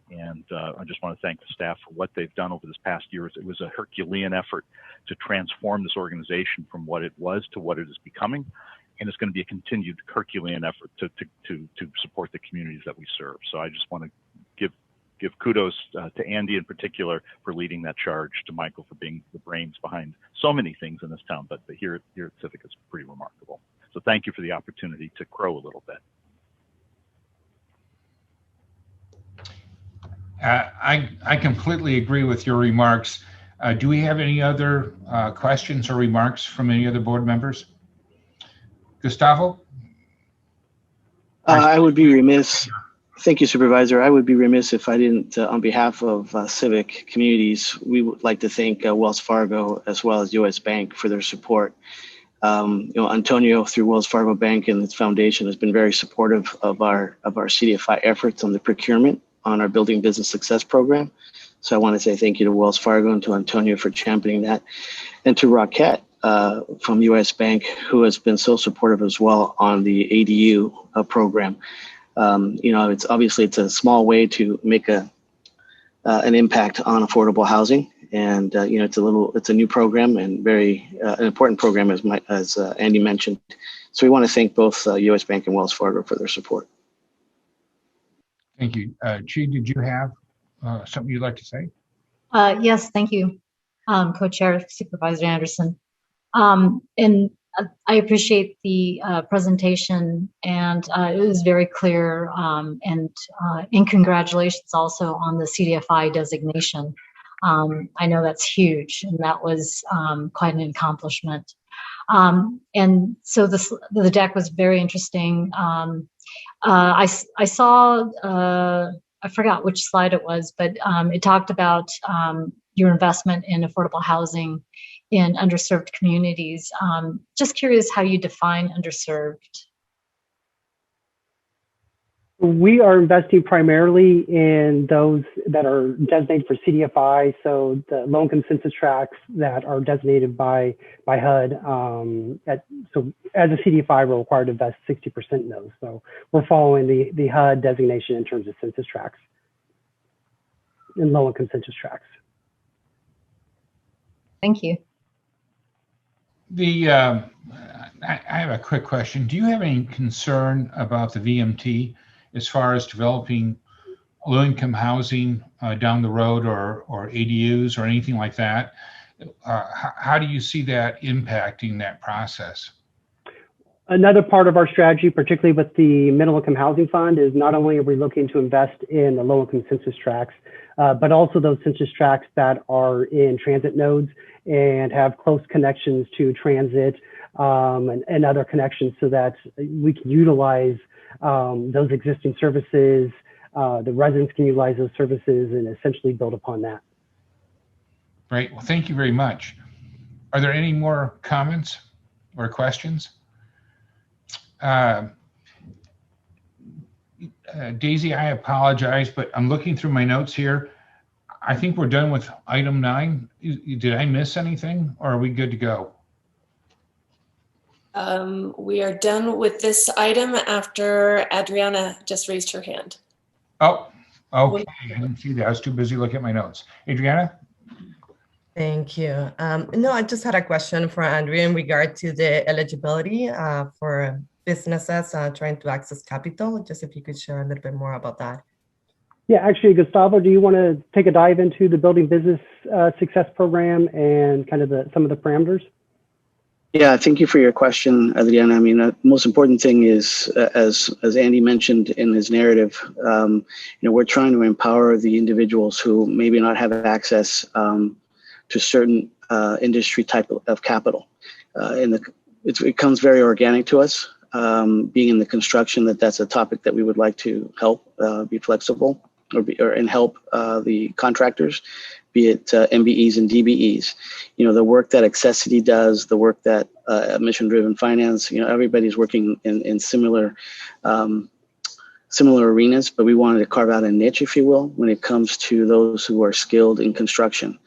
And I just want to thank the staff for what they've done over this past year. It was a Herculean effort to transform this organization from what it was to what it is becoming. And it's going to be a continued Herculean effort to support the communities that we serve. So I just want to give kudos to Andy in particular for leading that charge, to Michael for being the brains behind so many things in this town. But here at Civic, it's pretty remarkable. So thank you for the opportunity to crow a little bit. I completely agree with your remarks. Do we have any other questions or remarks from any other board members? Gustavo? I would be remiss. Thank you, Supervisor. I would be remiss if I didn't, on behalf of Civic Communities, we would like to thank Wells Fargo as well as U.S. Bank for their support. Antonio through Wells Fargo Bank and its foundation has been very supportive of our CDFI efforts on the procurement on our Building Business Success program. So I want to say thank you to Wells Fargo and to Antonio for championing that, and to Roquette from U.S. Bank, who has been so supportive as well on the ADU program. It's obviously it's a small way to make an impact on affordable housing, and it's a new program and very an important program as Andy mentioned. So we want to thank both U.S. Bank and Wells Fargo for their support. Thank you. Chi, did you have something you'd like to say? Yes, thank you, Co-Chair Supervisor Anderson. And I appreciate the presentation, and it was very clear, and congratulations also on the CDFI designation. I know that's huge, and that was quite an accomplishment. And so the deck was very interesting. I saw, I forgot which slide it was, but it talked about your investment in affordable housing in underserved communities. Just curious how you define underserved. We are investing primarily in those that are designated for CDFI, so the low-income census tracts that are designated by HUD. So as a CDFI, we're required to invest 60% in those. So we're following the HUD designation in terms of census tracts and low-income census tracts. Thank you. I have a quick question. Do you have any concern about the VMT as far as developing low-income housing down the road, or ADUs or anything like that? How do you see that impacting that process? Another part of our strategy, particularly with the Middle Income Housing Fund, is not only are we looking to invest in the low-income census tracts, but also those census tracts that are in transit nodes and have close connections to transit and other connections, so that we can utilize those existing services. The residents can utilize those services and essentially build upon that. Great. Well, thank you very much. Are there any more comments or questions? Daisy, I apologize, but I'm looking through my notes here. I think we're done with item 9. Did I miss anything, or are we good to go? We are done with this item after Adriana just raised her hand. Oh, okay. I didn't see that. I was too busy looking at my notes. Adriana? Thank you. No, I just had a question for Andrea in regard to the eligibility for businesses trying to access capital. Just if you could share a little bit more about that. Yeah, actually, Gustavo, do you want to take a dive into the Building Business Success Program and kind of some of the parameters? Yeah, thank you for your question, Adriana. I mean, the most important thing is, as Andy mentioned in his narrative, we're trying to empower the individuals who maybe not have access to certain industry type of capital. It comes very organic to us, being in the construction, that's a topic that we would like to help be flexible and help the contractors, be it MBEs and DBEs. The work that Accessity does, the work that Mission-Driven Finance, everybody's working in similar arenas, but we wanted to carve out a niche, if you will, when it comes to those who are skilled in construction.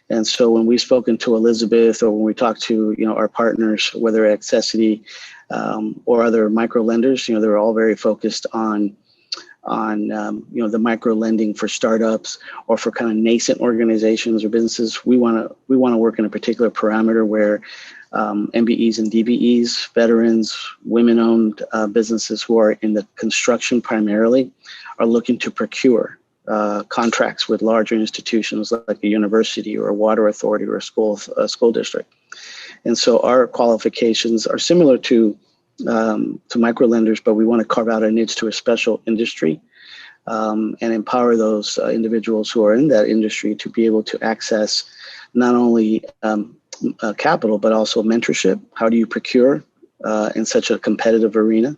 And so when we've spoken to Elizabeth, or when we talk to our partners, whether Accessity or other micro lenders, they're all very focused on the micro lending for startups or for kind of nascent organizations or businesses. We want to work in a particular parameter where MBEs and DBEs, veterans, women-owned businesses who are in the construction primarily, are looking to procure contracts with larger institutions like a university or a water authority or a school district. And so our qualifications are similar to micro lenders, but we want to carve out a niche to a special industry and empower those individuals who are in that industry to be able to access not only capital, but also mentorship. How do you procure in such a competitive arena?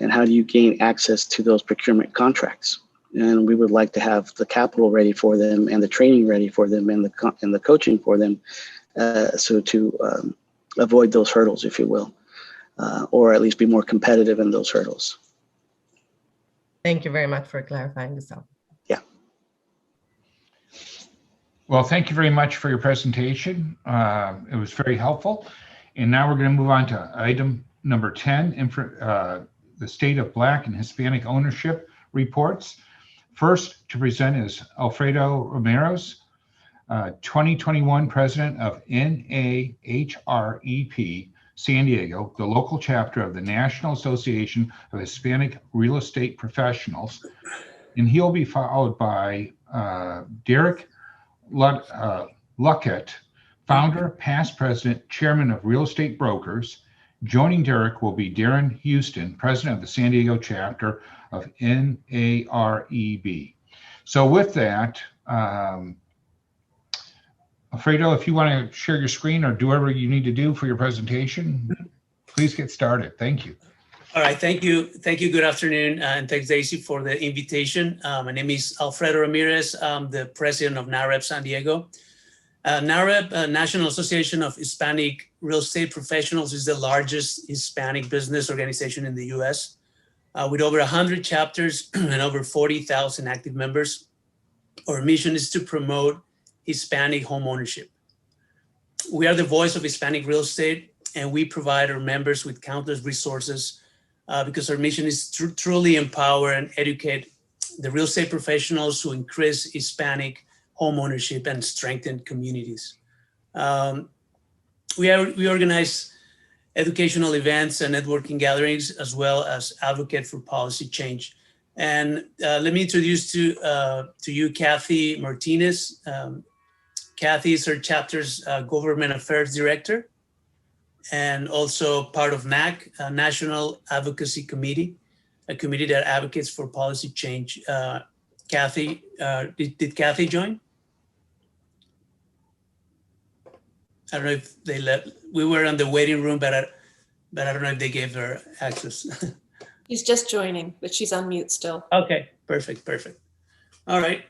And how do you gain access to those procurement contracts? And we would like to have the capital ready for them and the training ready for them and the coaching for them, so to avoid those hurdles, if you will, or at least be more competitive in those hurdles. Thank you very much for clarifying this out. Yeah. Well, thank you very much for your presentation. It was very helpful. And now we're going to move on to item number 10, the State of Black and Hispanic Ownership Reports. First to present is Alfredo Ramirez, 2021 President of NAHREP San Diego, the local chapter of the National Association of Hispanic Real Estate Professionals. And he'll be followed by Derek Luckett, founder, past president, chairman of Real Estate Brokers. Joining Derek will be Darren Houston, president of the San Diego chapter of NAREB. So with that, Alfredo, if you want to share your screen or do whatever you need to do for your presentation, please get started. Thank you. All right, thank you. Thank you. Good afternoon, and thanks, Daisy, for the invitation. My name is Alfredo Ramirez. I'm the president of NAREB San Diego. NAREB, National Association of Hispanic Real Estate Professionals, is the largest Hispanic business organization in the U.S. With over 100 chapters and over 40,000 active members. Our mission is to promote Hispanic home ownership. We are the voice of Hispanic real estate, and we provide our members with countless resources because our mission is to truly empower and educate the real estate professionals who increase Hispanic home ownership and strengthen communities. We organize educational events and networking gatherings, as well as advocate for policy change. And let me introduce to you Cathy Martinez. Cathy is our chapter's Government Affairs Director, and also part of NAC, National Advocacy Committee, a committee that advocates for policy change. Cathy, did Cathy join? I don't know if they let, we were in the waiting room, but I don't know if they gave her access. She's just joining, but she's on mute still. Okay, perfect. All right.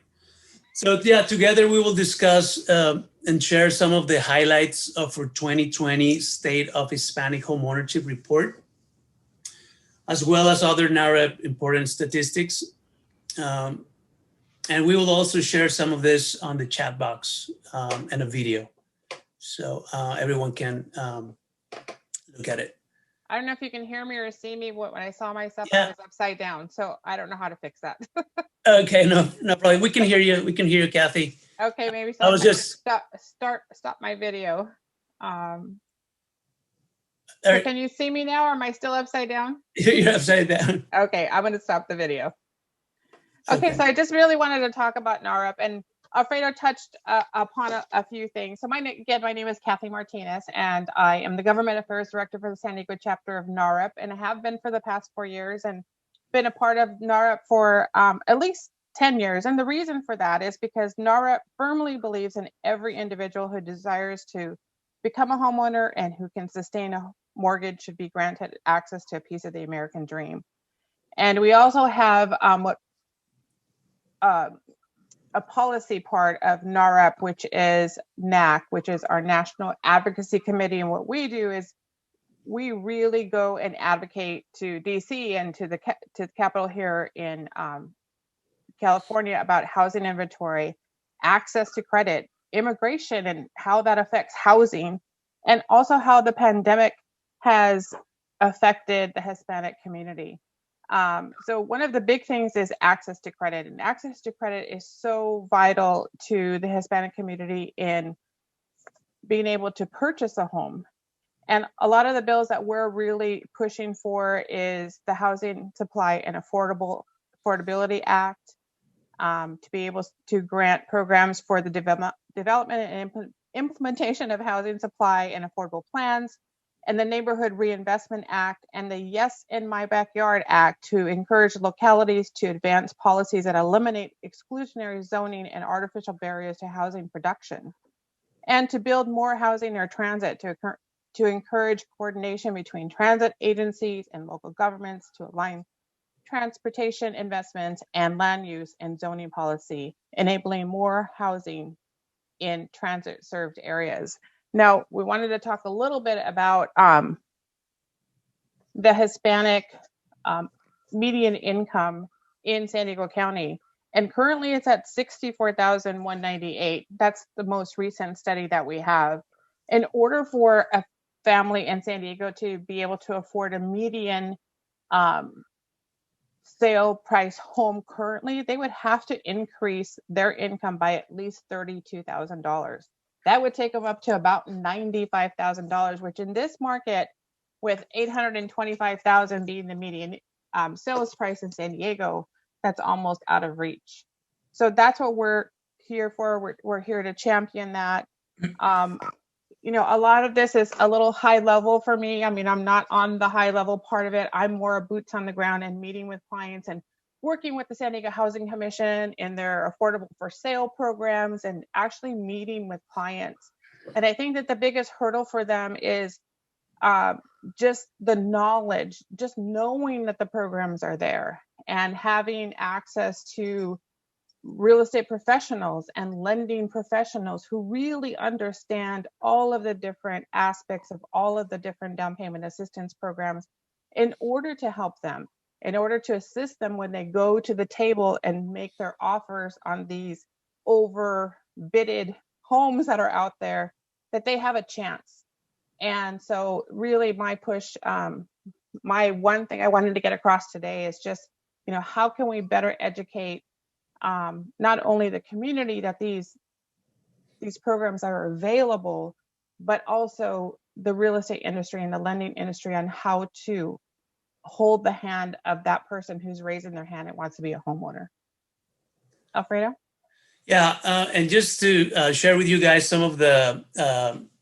So yeah, together we will discuss and share some of the highlights of our 2020 State of Hispanic Home Ownership Report, as well as other NAREB important statistics. And we will also share some of this on the chat box and a video, so everyone can look at it. I don't know if you can hear me or see me. When I saw myself, I was upside down, so I don't know how to fix that. Okay, no problem. We can hear you. We can hear you, Cathy. Okay, maybe I was just stop my video. So can you see me now, or am I still upside down? You're upside down. Okay, I'm going to stop the video. Okay, so I just really wanted to talk about NAREB, and Alfredo touched upon a few things. So my name is Cathy Martinez, and I am the Government Affairs Director for the San Diego chapter of NAREB, and I have been for the past 4 years, and been a part of NAREB for at least 10 years. And the reason for that is because NAREB firmly believes in every individual who desires to become a homeowner and who can sustain a mortgage should be granted access to a piece of the American dream. And we also have a policy part of NAREB, which is NAC, which is our National Advocacy Committee. And what we do is we really go and advocate to DC and to the Capitol here in California about housing inventory, access to credit, immigration, and how that affects housing, and also how the pandemic has affected the Hispanic community. So one of the big things is access to credit, and access to credit is so vital to the Hispanic community in being able to purchase a home. And a lot of the bills that we're really pushing for is the Housing Supply and Affordability Act, to be able to grant programs for the development and implementation of housing supply and affordable plans, and the Neighborhood Reinvestment Act, and the Yes in My Backyard Act to encourage localities to advance policies that eliminate exclusionary zoning and artificial barriers to housing production, and to build more housing near transit to to encourage coordination between transit agencies and local governments to align transportation investments and land use and zoning policy, enabling more housing in transit served areas. Now, we wanted to talk a little bit about the Hispanic median income in San Diego County. And currently it's at $64,198. That's the most recent study that we have. In order for a family in San Diego to be able to afford a median sale price home currently, they would have to increase their income by at least $32,000. That would take them up to about $95,000, which in this market, with $825,000 being the median sales price in San Diego, that's almost out of reach. So that's what we're here for. We're here to champion that. You know, a lot of this is a little high level for me. I mean, I'm not on the high level part of it. I'm more boots on the ground and meeting with clients and working with the San Diego Housing Commission in their affordable for sale programs and actually meeting with clients. And I think that the biggest hurdle for them is just the knowledge, just knowing that the programs are there and having access to real estate professionals and lending professionals who really understand all of the different aspects of all of the different down payment assistance programs in order to help them, in order to assist them when they go to the table and make their offers on these overbidded homes that are out there, that they have a chance. And so really my push, my one thing I wanted to get across today is just, you know, how can we better educate not only the community that these programs are available, but also the real estate industry and the lending industry on how to hold the hand of that person who's raising their hand and wants to be a homeowner. Alfredo? Yeah, and just to share with you guys some of the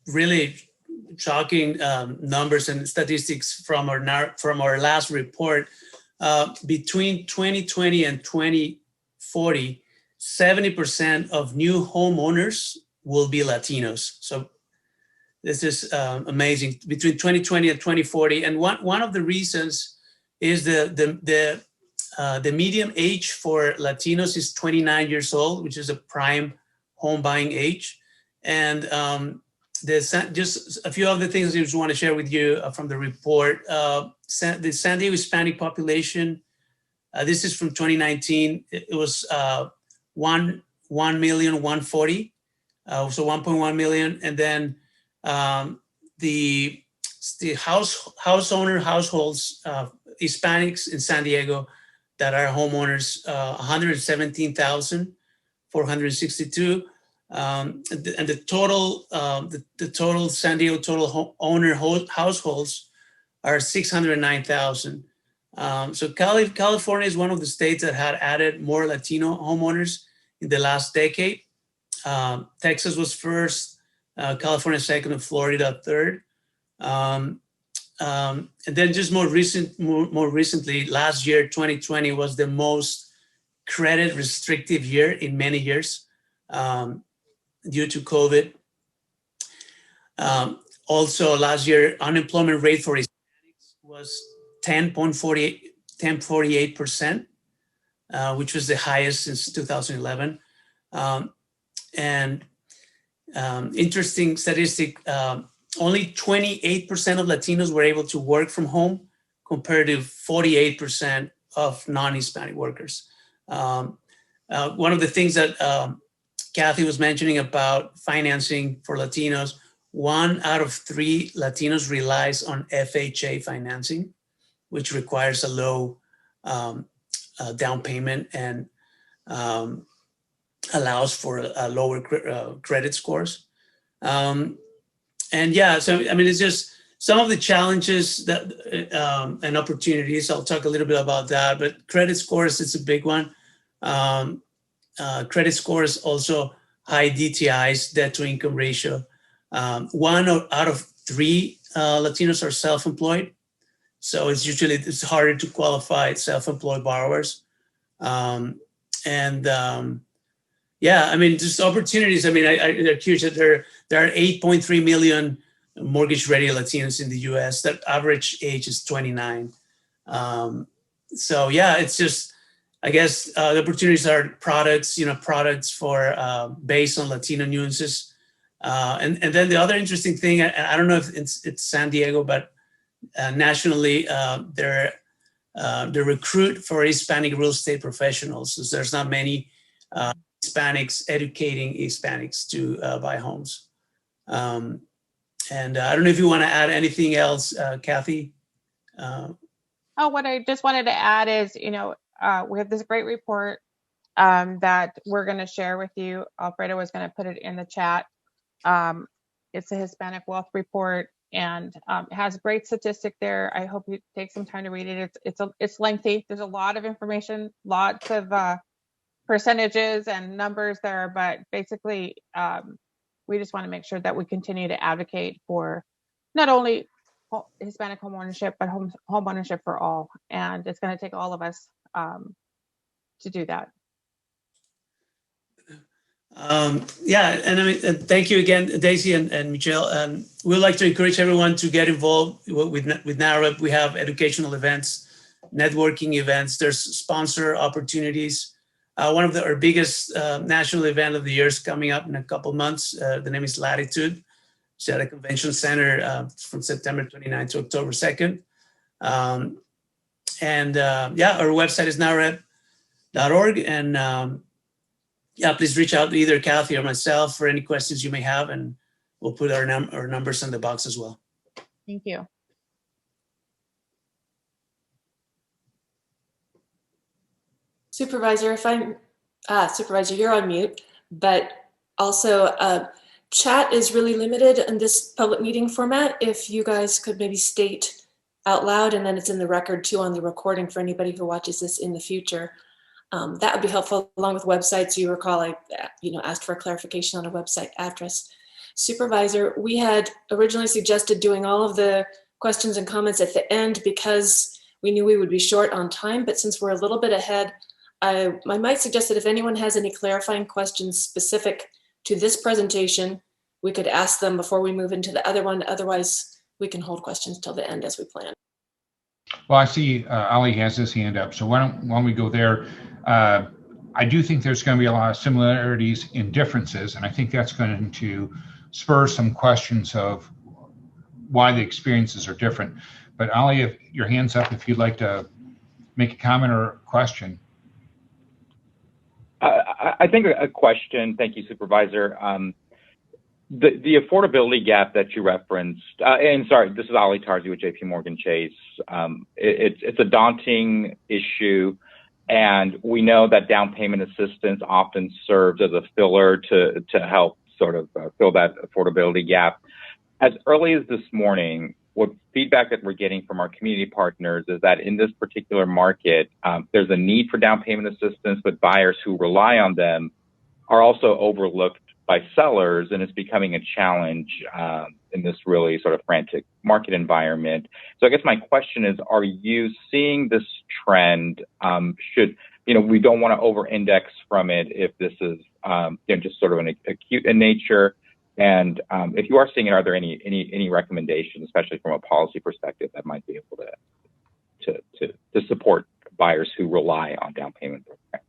really shocking numbers and statistics from our last report. Between 2020 and 2040, 70% of new homeowners will be Latinos. So this is amazing. Between 2020 and 2040, and one of the reasons is the median age for Latinos is 29 years old, which is a prime home buying age. And just a few other things I just want to share with you from the report. The San Diego Hispanic population, this is from 2019. It was 1,140,000, so 1.1 million. And then the households, Hispanics in San Diego that are homeowners, 117,462. And the total San Diego total owner households are 609,000. So California is one of the states that had added more Latino homeowners in the last decade. Texas was first, California second, and Florida third. And then just more recently, last year, 2020 was the most credit restrictive year in many years due to COVID. Also last year, unemployment rate for Hispanics was 10.48%, which was the highest since 2011. And interesting statistic, only 28% of Latinos were able to work from home compared to 48% of non-Hispanic workers. One of the things that Cathy was mentioning about financing for Latinos, 1 out of 3 Latinos relies on FHA financing, which requires a low down payment and allows for lower credit scores. And yeah, so I mean, it's just some of the challenges that and opportunities. I'll talk a little bit about that, but credit scores, it's a big one. Credit scores, also high DTIs, debt to income ratio. 1 out of 3 Latinos are self-employed. So it's harder to qualify self-employed borrowers. Yeah, I mean, just opportunities. I mean, they're curious that there are 8.3 million mortgage-ready Latinos in the U.S. That average age is 29. So yeah, it's just, I guess the opportunities are products, products for based on Latino nuances. And then the other interesting thing, I don't know if it's San Diego, but nationally, they're recruit for Hispanic real estate professionals. So there's not many Hispanics educating Hispanics to buy homes. And I don't know if you want to add anything else, Cathy. Oh, what I just wanted to add is, we have this great report that we're going to share with you. Alfredo was going to put it in the chat. It's a Hispanic Wealth Report, and it has great statistic there. I hope you take some time to read it. It's lengthy. There's a lot of information, lots of percentages and numbers there, but basically, we just want to make sure that we continue to advocate for not only Hispanic home ownership, but home ownership for all. And it's going to take all of us to do that. Yeah, and I mean, thank you again, Daisy and Michelle. And we'd like to encourage everyone to get involved with NAREP. We have educational events, networking events. There's sponsor opportunities. One of our biggest national event of the year is coming up in a couple months. The name is Latitude. It's at a convention center from September 29th to October 2nd. Yeah, our website is narep.org. And yeah, please reach out to either Cathy or myself for any questions you may have, and we'll put our numbers in the box as well. Thank you. Supervisor, Supervisor, you're on mute, but also chat is really limited in this public meeting format. If you guys could maybe state out loud, and then it's in the record too on the recording for anybody who watches this in the future. That would be helpful, along with websites. You recall I asked for a clarification on a website address. Supervisor, we had originally suggested doing all of the questions and comments at the end because we knew we would be short on time, but since we're a little bit ahead, I might suggest that if anyone has any clarifying questions specific to this presentation, we could ask them before we move into the other one. Otherwise, we can hold questions till the end as we plan. Well, I see Ali has his hand up, so why don't we go there? I do think there's going to be a lot of similarities in differences, and I think that's going to spur some questions of why the experiences are different. But Ali, if your hand's up, if you'd like to make a comment or a question. I think a question, thank you, Supervisor. The affordability gap that you referenced, and sorry, this is Ali Tarzi with JP Morgan Chase. It's a daunting issue, and we know that down payment assistance often serves as a filler to help sort of fill that affordability gap. As early as this morning, what feedback that we're getting from our community partners is that in this particular market, there's a need for down payment assistance, but buyers who rely on them are also overlooked by sellers, and it's becoming a challenge in this really sort of frantic market environment. So I guess my question is, are you seeing this trend? We don't want to over-index from it if this is just sort of an acute in nature. And if you are seeing it, are there any recommendations, especially from a policy perspective, that might be able to support buyers who rely on down payment programs?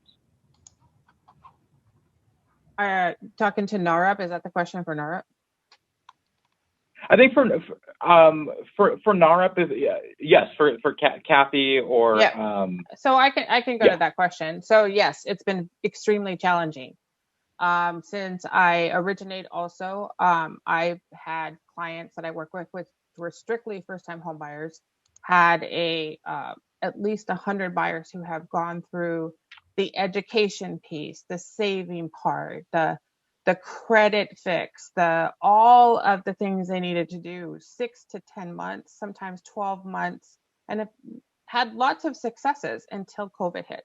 Talking to NAREP, is that the question for NAREP? I think for NAREP, yes, for Cathy or yeah. So I can go to that question. So yes, it's been extremely challenging. Since I originate also, I've had clients that I work with were strictly first-time home buyers, had at least 100 buyers who have gone through the education piece, the saving part, the credit fix, all of the things they needed to do, 6 to 10 months, sometimes 12 months, and have had lots of successes until COVID hit.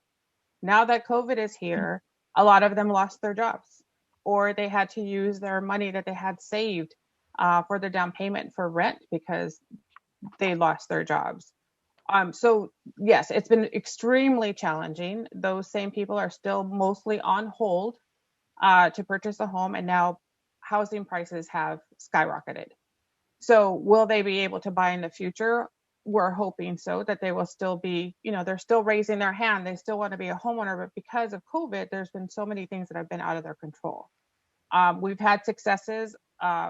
Now that COVID is here, a lot of them lost their jobs, or they had to use their money that they had saved for their down payment for rent because they lost their jobs. So yes, it's been extremely challenging. Those same people are still mostly on hold to purchase a home, and now housing prices have skyrocketed. So will they be able to buy in the future? We're hoping so, that they will still be, they're still raising their hand. They still want to be a homeowner, but because of COVID, there's been so many things that have been out of their control. We've had successes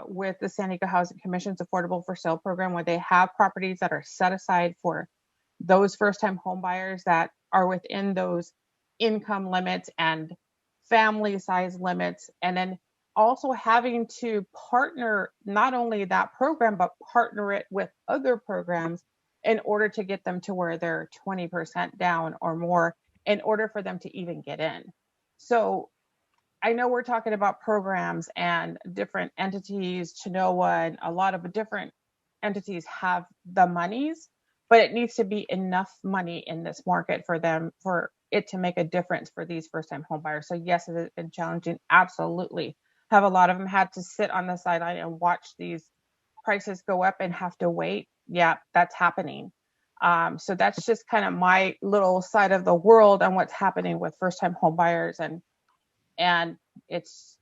with the San Diego Housing Commission's Affordable for Sale program, where they have properties that are set aside for those first-time home buyers that are within those income limits and family size limits, and then also having to partner not only that program, but partner it with other programs in order to get them to where they're 20% down or more in order for them to even get in. So I know we're talking about programs and different entities, Chinoa, and a lot of different entities have the monies, but it needs to be enough money in this market for them, for it to make a difference for these first-time home buyers. So yes, it has been challenging. Absolutely. Have a lot of them had to sit on the sideline and watch these prices go up and have to wait. Yeah, that's happening. So that's just kind of my little side of the world on what's happening with first-time home buyers, and it's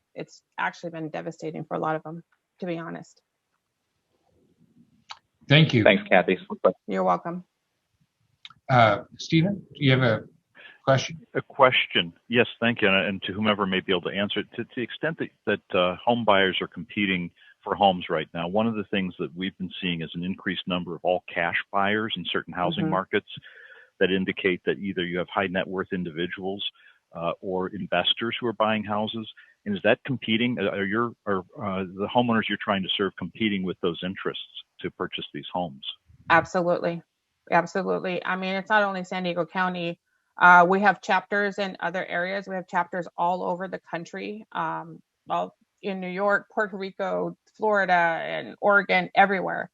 actually been devastating for a lot of them, to be honest. Thank you. Thanks, Cathy. You're welcome. Stephen, do you have a question? A question. Yes, thank you. And to whomever may be able to answer it, to the extent that home buyers are competing for homes right now, one of the things that we've been seeing is an increased number of all cash buyers in certain housing markets that indicate that either you have high net worth individuals or investors who are buying houses. And is that competing? Are the homeowners you're trying to serve competing with those interests to purchase these homes? Absolutely. Absolutely. I mean, it's not only San Diego County. We have chapters in other areas. We have chapters all over the country, all in New York, Puerto Rico, Florida, and Oregon, everywhere.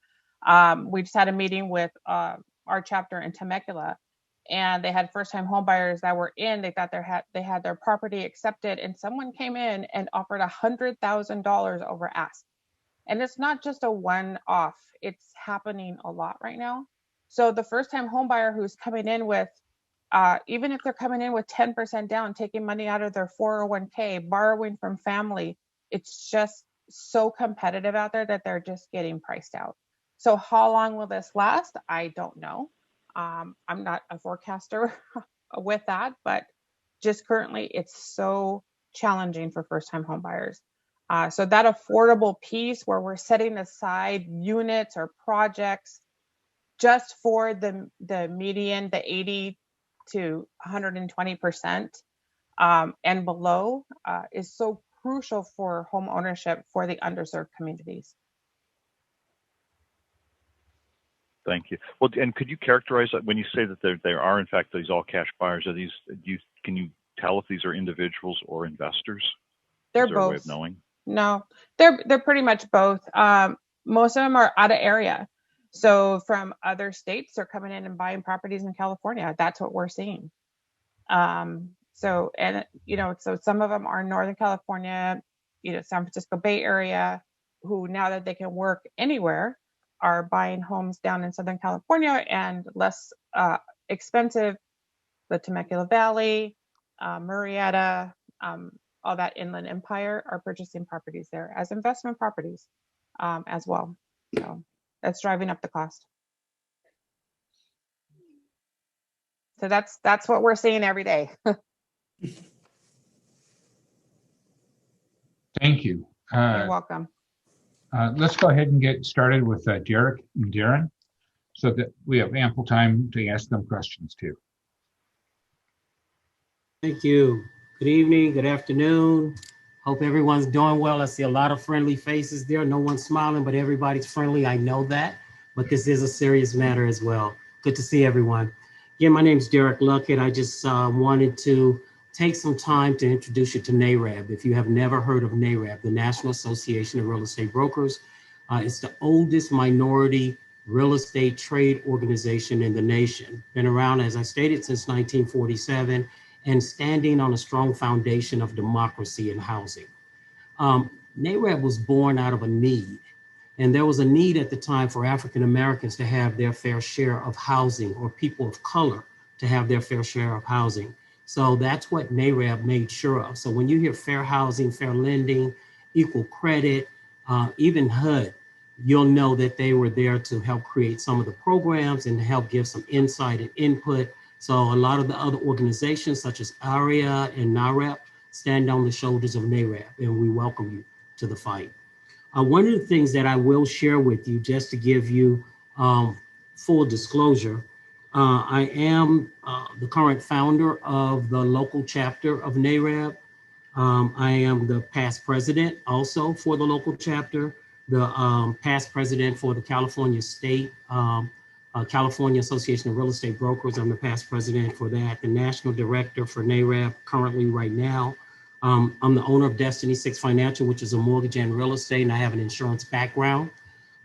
We just had a meeting with our chapter in Temecula, and they had first-time home buyers that were in. They thought they had their property accepted, and someone came in and offered $100,000 over ask. And it's not just a one-off. It's happening a lot right now. So the first-time home buyer who's coming in with, even if they're coming in with 10% down, taking money out of their 401k, borrowing from family, it's just so competitive out there that they're just getting priced out. So how long will this last? I don't know. I'm not a forecaster with that, but just currently it's so challenging for first-time home buyers. So that affordable piece where we're setting aside units or projects just for the median, the 80 to 120% and below is so crucial for home ownership for the underserved communities. Thank you. Well, and could you characterize that when you say that there are in fact these all cash buyers? Are these? Can you tell if these are individuals or investors? They're Is there both. a way of knowing? No, they're pretty much both. Most of them are out of area. So from other states, they're coming in and buying properties in California. That's what we're seeing. So some of them are Northern California, San Francisco Bay Area, who now that they can work anywhere are buying homes down in Southern California and less expensive, the Temecula Valley, Murrieta, all that Inland Empire are purchasing properties there as investment properties as well. So that's driving up the cost. So that's what we're seeing every day. Thank you. You're welcome. Let's go ahead and get started with Derek and Darren so that we have ample time to ask them questions too. Thank you. Good evening, good afternoon. Hope everyone's doing well. I see a lot of friendly faces there. No one's smiling, but everybody's friendly. I know that, but this is a serious matter as well. Good to see everyone. Again, my name is Derek Luckett. I just wanted to take some time to introduce you to NAREB. If you have never heard of NAREB, the National Association of Real Estate Brokers, it's the oldest minority real estate trade organization in the nation. Been around, as I stated, since 1947 and standing on a strong foundation of democracy and housing. NAREB was born out of a need, and there was a need at the time for African Americans to have their fair share of housing, or people of color to have their fair share of housing. So that's what NAREB made sure of. So when you hear fair housing, fair lending, equal credit, even HUD, you'll know that they were there to help create some of the programs and to help give some insight and input. So a lot of the other organizations such as ARIA and NAREP stand on the shoulders of NAREP, and we welcome you to the fight. One of the things that I will share with you, just to give you full disclosure, I am the current founder of the local chapter of NAREP. I am the past president also for the local chapter, the past president for the California State, California Association of Real Estate Brokers. I'm the past president for that, the national director for NAREP currently right now. I'm the owner of Destiny 6 Financial, which is a mortgage and real estate, and I have an insurance background,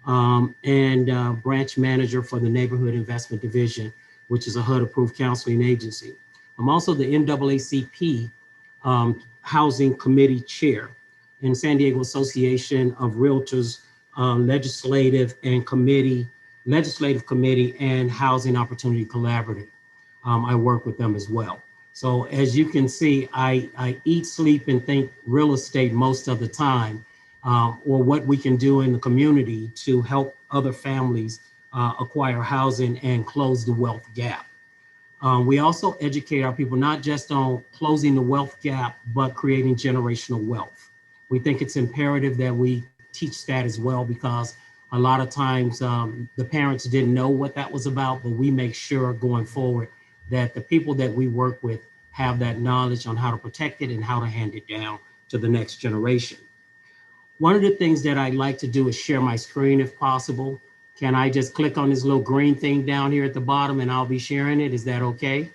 and branch manager for the Neighborhood Investment Division, which is a HUD-approved counseling agency. I'm also the NAACP Housing Committee Chair and San Diego Association of Realtors Legislative Committee and Housing Opportunity Collaborative. I work with them as well. So as you can see, I eat, sleep, and think real estate most of the time, or what we can do in the community to help other families acquire housing and close the wealth gap. We also educate our people not just on closing the wealth gap, but creating generational wealth. We think it's imperative that we teach that as well, because a lot of times the parents didn't know what that was about, but we make sure going forward that the people that we work with have that knowledge on how to protect it and how to hand it down to the next generation. One of the things that I'd like to do is share my screen if possible. Can I just click on this little green thing down here at the bottom and I'll be sharing it? Is that okay?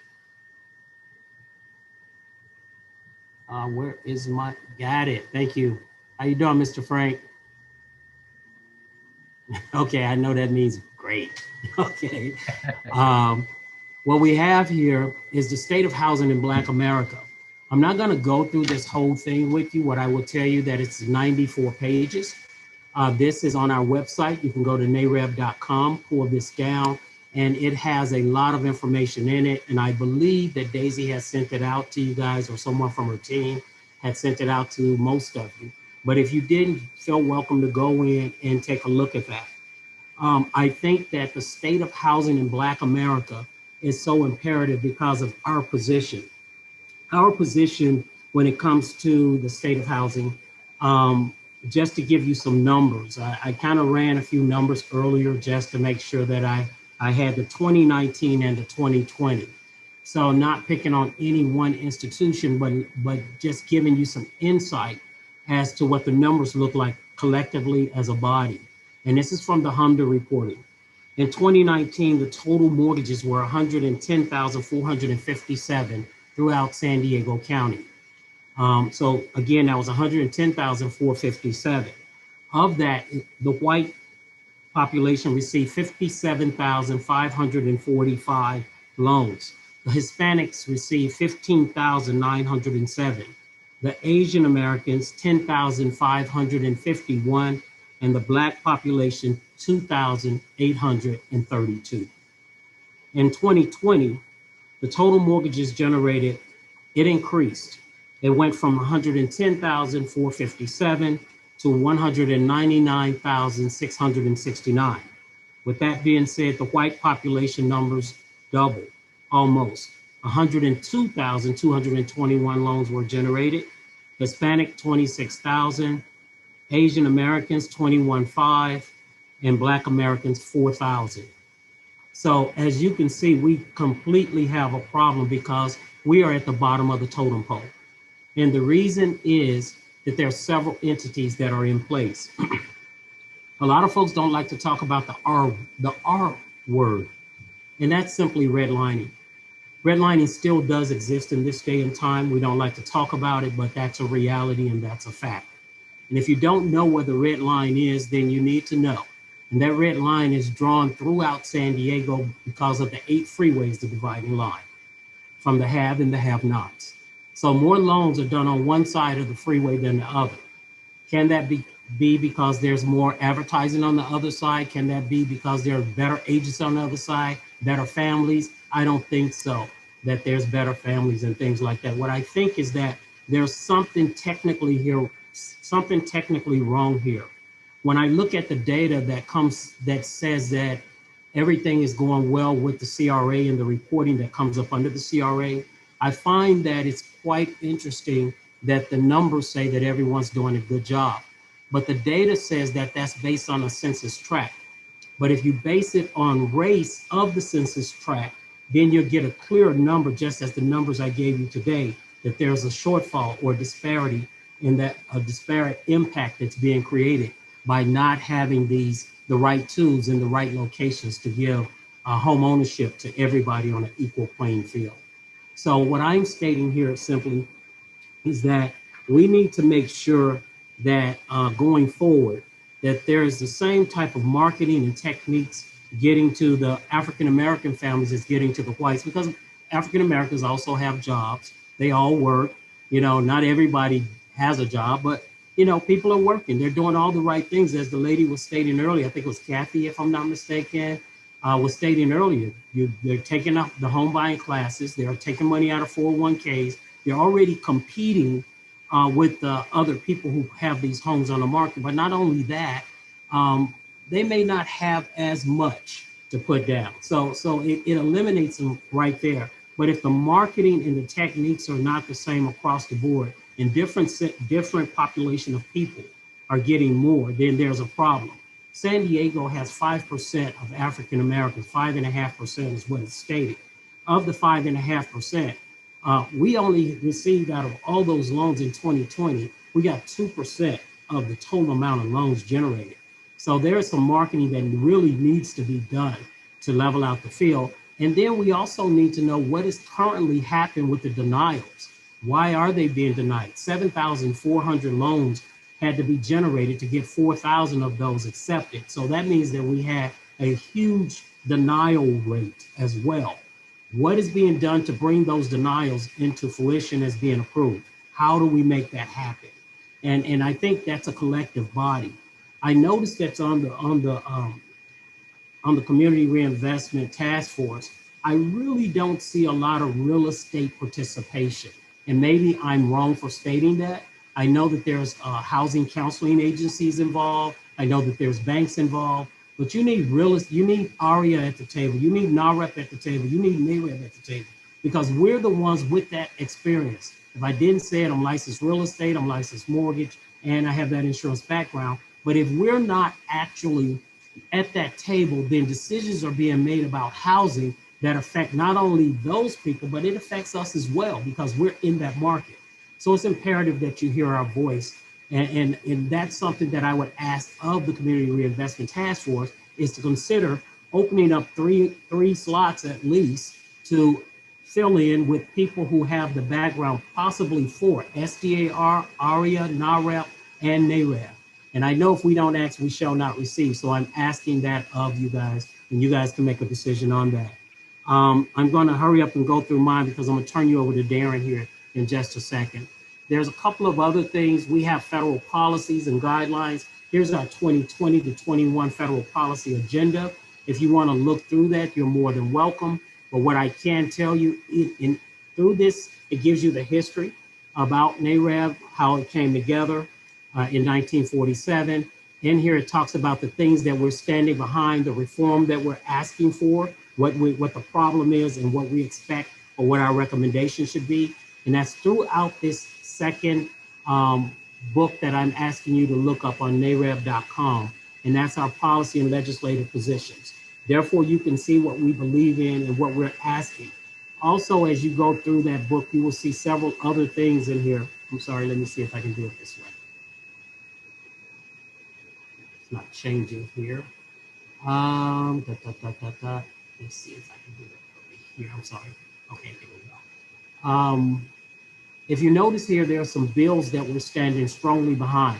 Where is my, got it, thank you. How you doing, Mr. Frank? Okay, I know that means great. Okay. What we have here is the state of housing in Black America. I'm not gonna go through this whole thing with you. What I will tell you that it's 94 pages. This is on our website. You can go to nareb.com, pull this down, and it has a lot of information in it. And I believe that Daisy has sent it out to you guys, or someone from her team had sent it out to most of you. But if you didn't, feel welcome to go in and take a look at that. I think that the state of housing in Black America is so imperative because of our position. Our position when it comes to the state of housing, just to give you some numbers, I kind of ran a few numbers earlier just to make sure that I had the 2019 and the 2020. So not picking on any one institution, but just giving you some insight as to what the numbers look like collectively as a body. And this is from the HMDA reporting. In 2019, the total mortgages were 110,457 throughout San Diego County. So again, that was 110,457. Of that, the white population received 57,545 loans. The Hispanics received 15,907. The Asian Americans, 10,551, and the Black population, 2,832. In 2020, the total mortgages generated, it increased. It went from 110,457 to 199,669. With that being said, the white population numbers doubled, almost. 102,221 loans were generated. Hispanic, 26,000. Asian Americans, 21,500. And Black Americans, 4,000. So as you can see, we completely have a problem because we are at the bottom of the totem pole. And the reason is that there are several entities that are in place. A lot of folks don't like to talk about the R word, and that's simply redlining. Redlining still does exist in this day and time. We don't like to talk about it, but that's a reality and that's a fact. And if you don't know where the red line is, then you need to know. And that red line is drawn throughout San Diego because of the 8 freeways, the dividing line, from the have and the have-nots. So more loans are done on one side of the freeway than the other. Can that be because there's more advertising on the other side? Can that be because there are better agents on the other side, better families? I don't think so, that there's better families and things like that. What I think is that there's something technically wrong here. when I look at the data that says that everything is going well with the CRA and the reporting that comes up under the CRA, I find that it's quite interesting that the numbers say that everyone's doing a good job. But the data says that that's based on a census tract. But if you base it on race of the census tract, then you'll get a clearer number, just as the numbers I gave you today, that there's a shortfall or disparity in that a disparate impact that's being created by not having the right tools in the right locations to give home ownership to everybody on an equal playing field. So what I'm stating here simply is that we need to make sure that going forward, that there is the same type of marketing and techniques getting to the African-American families as getting to the whites, because African-Americans also have jobs. They all work. Not everybody has a job, but people are working. They're doing all the right things, as the lady was stating earlier. I think it was Cathy, if I'm not mistaken, was stating earlier. They're taking up the home buying classes. They're taking money out of 401ks. They're already competing with other people who have these homes on the market. But not only that, they may not have as much to put down. So it eliminates them right there. But if the marketing and the techniques are not the same across the board, and different population of people are getting more, then there's a problem. San Diego has 5% of African Americans, 5.5% is what it's stated. Of the 5.5%, we only received out of all those loans in 2020, we got 2% of the total amount of loans generated. So there's some marketing that really needs to be done to level out the field. And then we also need to know what is currently happening with the denials. Why are they being denied? 7,400 loans had to be generated to get 4,000 of those accepted. So that means that we had a huge denial rate as well. What is being done to bring those denials into fruition as being approved? How do we make that happen? And I think that's a collective body. I noticed that's on the Community Reinvestment Task Force. I really don't see a lot of real estate participation. And maybe I'm wrong for stating that. I know that there's housing counseling agencies involved. I know that there's banks involved, but you need you need ARIA at the table. You need NAREP at the table. You need NAREP at the table, because we're the ones with that experience. If I didn't say it, I'm licensed real estate, I'm licensed mortgage, and I have that insurance background. But if we're not actually at that table, then decisions are being made about housing that affect not only those people, but it affects us as well, because we're in that market. So it's imperative that you hear our voice. And that's something that I would ask of the Community Reinvestment Task Force, is to consider opening up three slots at least to fill in with people who have the background possibly for SDAR, ARIA, NAREP, and NAREP. And I know if we don't ask, we shall not receive. So I'm asking that of you guys, and you guys can make a decision on that. I'm going to hurry up and go through mine, because I'm going to turn you over to Darren here in just a second. There's a couple of other things. We have federal policies and guidelines. Here's our 2020 to 21 federal policy agenda. If you want to look through that, you're more than welcome. But what I can tell you, through this, it gives you the history about NAREB, how it came together in 1947. In here, it talks about the things that we're standing behind, the reform that we're asking for, what the problem is, and what we expect, or what our recommendation should be. And that's throughout this second book that I'm asking you to look up on nareb.com. And that's our policy and legislative positions. Therefore, you can see what we believe in and what we're asking. Also, as you go through that book, you will see several other things in here. I'm sorry, let me see if I can do it this way. It's not changing here. Let's see if I can do it over here. I'm sorry. Okay, there we go. If you notice here, there are some bills that we're standing strongly behind.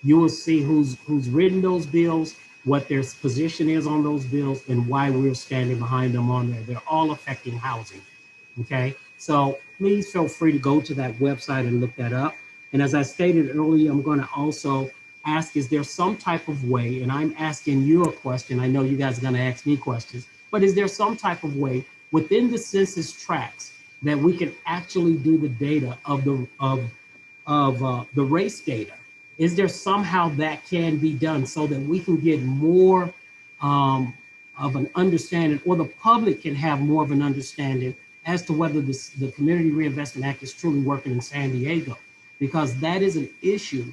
You will see who's written those bills, what their position is on those bills, and why we're standing behind them on there. They're all affecting housing, okay? So please feel free to go to that website and look that up. And as I stated earlier, I'm gonna also ask, is there some type of way, and I'm asking you a question, I know you guys are gonna ask me questions, but is there some type of way within the census tracts that we can actually do the data of the race data? Is there somehow that can be done so that we can get more of an understanding, or the public can have more of an understanding as to whether the Community Reinvestment Act is truly working in San Diego? Because that is an issue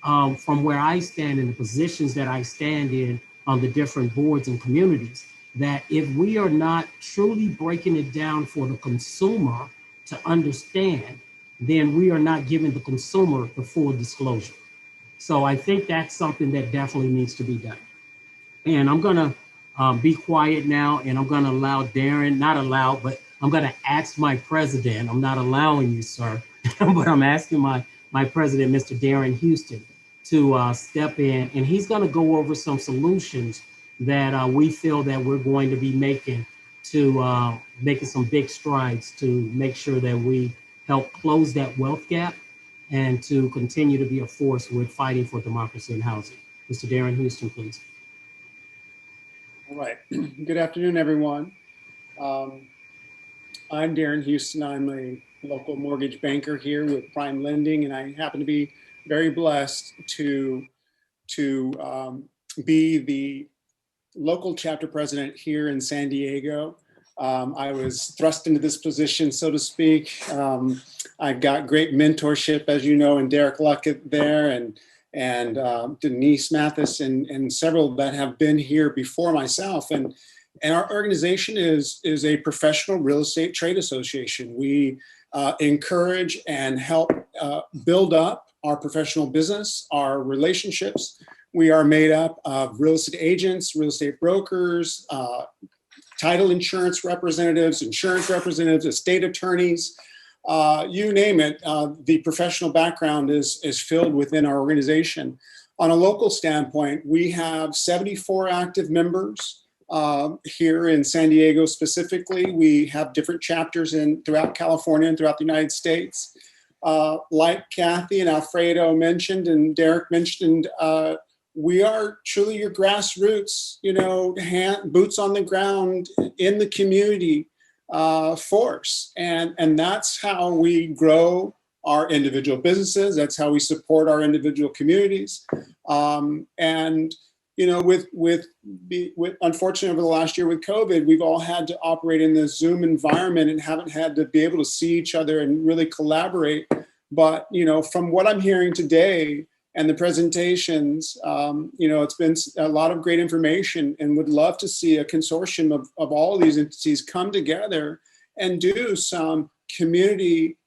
from where I stand in the positions that I stand in on the different boards and communities, that if we are not truly breaking it down for the consumer to understand, then we are not giving the consumer the full disclosure. So I think that's something that definitely needs to be done. And I'm gonna be quiet now, and I'm gonna allow Darren, not allow, but I'm gonna ask my president, I'm not allowing you, sir, but I'm asking my president, Mr. Darren Houston, to step in, and he's gonna go over some solutions that we feel that we're going to be making to making some big strides to make sure that we help close that wealth gap and to continue to be a force with fighting for democracy and housing. Mr. Darren Houston, please. All right. Good afternoon, everyone. I'm Darren Houston. I'm a local mortgage banker here with Prime Lending, and I happen to be very blessed to be the local chapter president here in San Diego. I was thrust into this position, so to speak. I've got great mentorship, as you know, in Derek Luckett there, and Denise Mathis, and several that have been here before myself. And our organization is a professional real estate trade association. We encourage and help build up our professional business, our relationships. We are made up of real estate agents, real estate brokers, title insurance representatives, estate attorneys, you name it. The professional background is filled within our organization. On a local standpoint, we have 74 active members here in San Diego specifically. We have different chapters throughout California and throughout the United States. Like Cathy and Alfredo mentioned and Derek mentioned, we are truly your grassroots, boots on the ground in the community force. And that's how we grow our individual businesses. That's how we support our individual communities. And, with unfortunately over the last year with COVID, we've all had to operate in this Zoom environment and haven't had to be able to see each other and really collaborate. But, from what I'm hearing today, and the presentations, it's been a lot of great information, and would love to see a consortium of all of these entities come together and do some community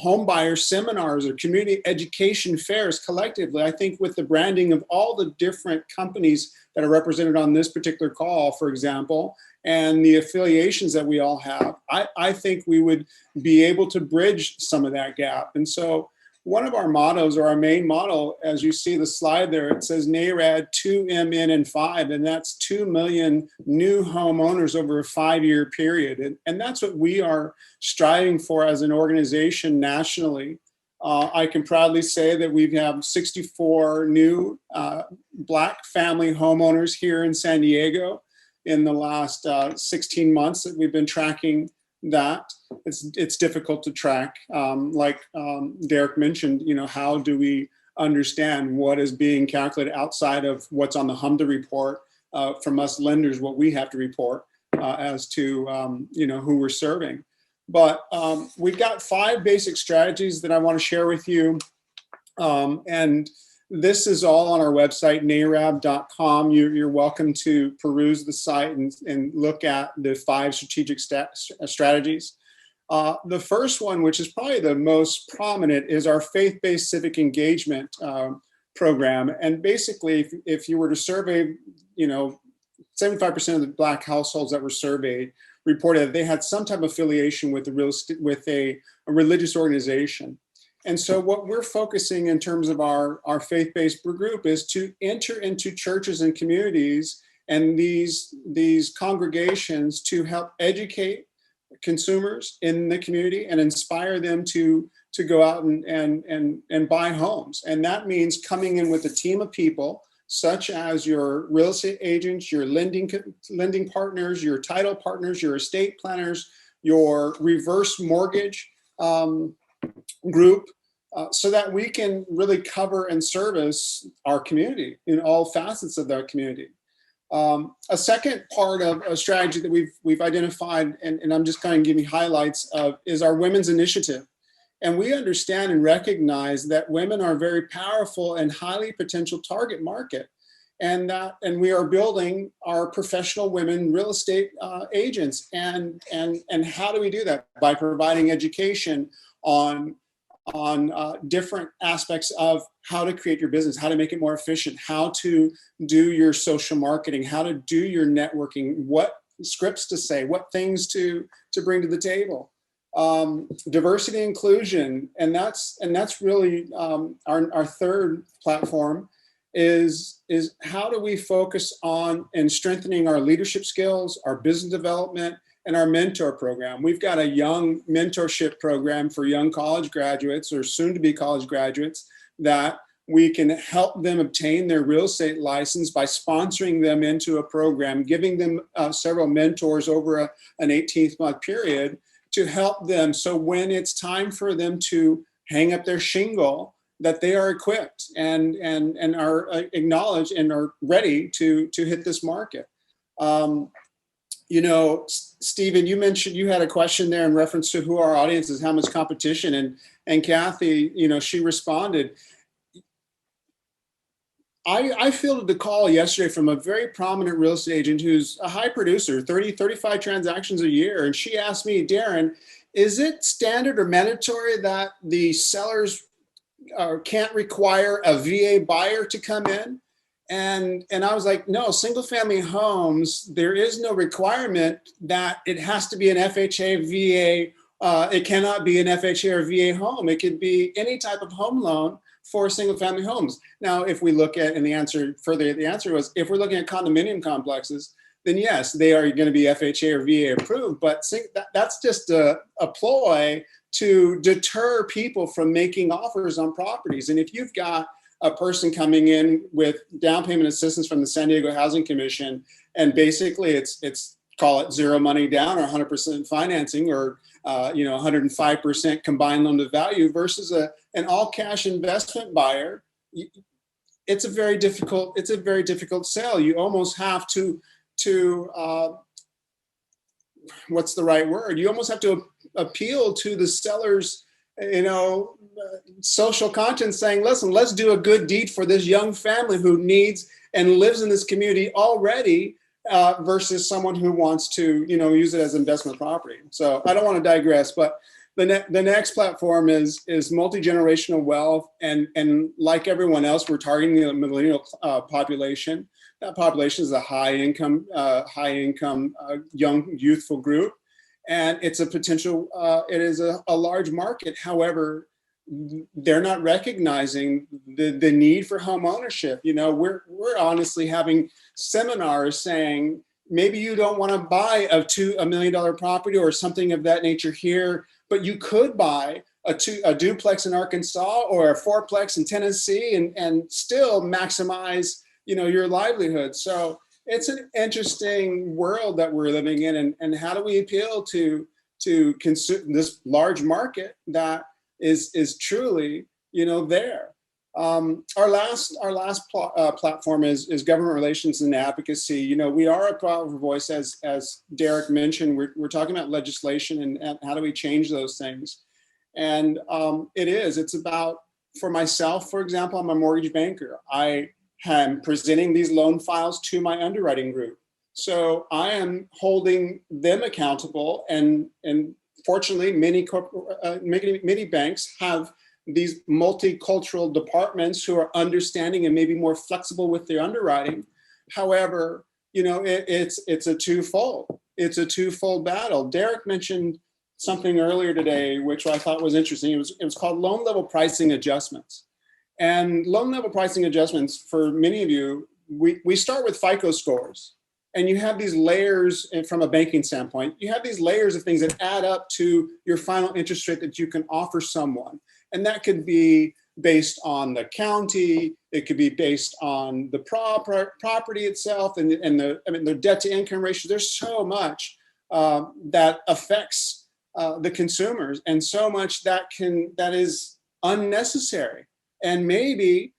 homebuyer seminars or community education fairs collectively. I think with the branding of all the different companies that are represented on this particular call, for example, and the affiliations that we all have, I think we would be able to bridge some of that gap. And so one of our mottos, or our main motto, as you see the slide there, it says NARAD 2MN and 5, and that's 2 million new homeowners over a 5-year period. And that's what we are striving for as an organization nationally. I can proudly say that we have 64 new Black family homeowners here in San Diego in the last 16 months that we've been tracking that. It's difficult to track. Like Derek mentioned, how do we understand what is being calculated outside of what's on the HMDA report from us lenders, what we have to report as to, who we're serving. But we've got 5 basic strategies that I want to share with you. And this is all on our website, narab.com. You're welcome to peruse the site and look at the 5 strategic strategies. The first one, which is probably the most prominent, is our faith-based civic engagement program. And basically, if you were to survey, 75% of the Black households that were surveyed reported that they had some type of affiliation with a religious organization. And so what we're focusing in terms of our faith-based group is to enter into churches and communities and these congregations to help educate consumers in the community and inspire them to go out and buy homes. And that means coming in with a team of people, such as your real estate agents, your lending partners, your title partners, your estate planners, your reverse mortgage group, so that we can really cover and service our community in all facets of our community. A second part of a strategy that we've identified, and I'm just kind of giving highlights of, is our women's initiative. And we understand and recognize that women are very powerful and highly potential target market. And we are building our professional women real estate agents. And how do we do that? By providing education on different aspects of how to create your business, how to make it more efficient, how to do your social marketing, how to do your networking, what scripts to say, what things to bring to the table. Diversity and inclusion, and that's really our third platform is how do we focus on and strengthening our leadership skills, our business development, and our mentor program. We've got a young mentorship program for young college graduates or soon to be college graduates that we can help them obtain their real estate license by sponsoring them into a program, giving them several mentors over an 18-month period to help them. So when it's time for them to hang up their shingle, that they are equipped and are acknowledged and are ready to hit this market. You know, Stephen, you mentioned you had a question there in reference to who our audience is, how much competition, and Cathy, you know, she responded. I fielded the call yesterday from a very prominent real estate agent who's a high producer, 35 transactions a year. And she asked me, Darren, is it standard or mandatory that the sellers can't require a VA buyer to come in? And I was like, no, single family homes, there is no requirement that it has to be an FHA, VA. It cannot be an FHA or VA home. It could be any type of home loan for single family homes. Now, if we look at, and the answer was, if we're looking at condominium complexes, then yes, they are going to be FHA or VA approved, but that's just a ploy to deter people from making offers on properties. And if you've got a person coming in with down payment assistance from the San Diego Housing Commission, and basically it's call it zero money down or 100% financing or 105% combined loan to value versus an all cash investment buyer, it's a very difficult sell. You almost have to what's the right word? You almost have to appeal to the seller's, social conscience, saying, listen, let's do a good deed for this young family who needs and lives in this community already, versus someone who wants to, use it as investment property. So I don't want to digress, but the next platform is multi-generational wealth. And like everyone else, we're targeting the millennial population. That population is a high income, young, youthful group. And it's a potential, it is a large market. However, they're not recognizing the need for home ownership. We're honestly having seminars saying, maybe you don't want to buy a $1 million property or something of that nature here, but you could buy a duplex in Arkansas or a fourplex in Tennessee and still maximize, your livelihood. So it's an interesting world that we're living in, and how do we appeal to this large market that is truly, there. Our last platform is government relations and advocacy. We are a powerful voice, as Derek mentioned. We're talking about legislation and how do we change those things. And it's about, for myself, for example, I'm a mortgage banker. I am presenting these loan files to my underwriting group. So I am holding them accountable, and fortunately, many banks have these multicultural departments who are understanding and maybe more flexible with their underwriting. However, it's a twofold. It's a twofold battle. Derek mentioned something earlier today, which I thought was interesting. It was called loan level pricing adjustments. And loan level pricing adjustments, for many of you, we start with FICO scores. And you have these layers, and from a banking standpoint, you have these layers of things that add up to your final interest rate that you can offer someone. And that could be based on the county, it could be based on the property itself, and the debt to income ratio. There's so much that affects the consumers, and so much that is unnecessary and maybe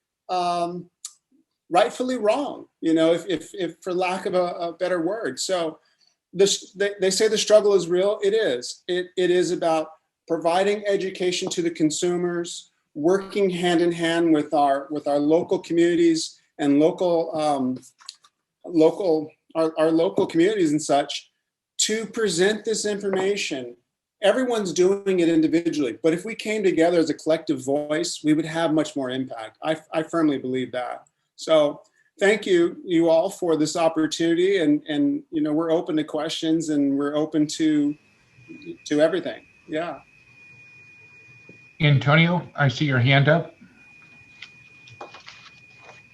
rightfully wrong, if for lack of a better word. So they say the struggle is real. It is. It is about providing education to the consumers, working hand in hand with our local communities and our local communities and such to present this information. Everyone's doing it individually, but if we came together as a collective voice, we would have much more impact. I firmly believe that. So thank you all for this opportunity, and we're open to questions and we're open to everything. Yeah. Antonio, I see your hand up.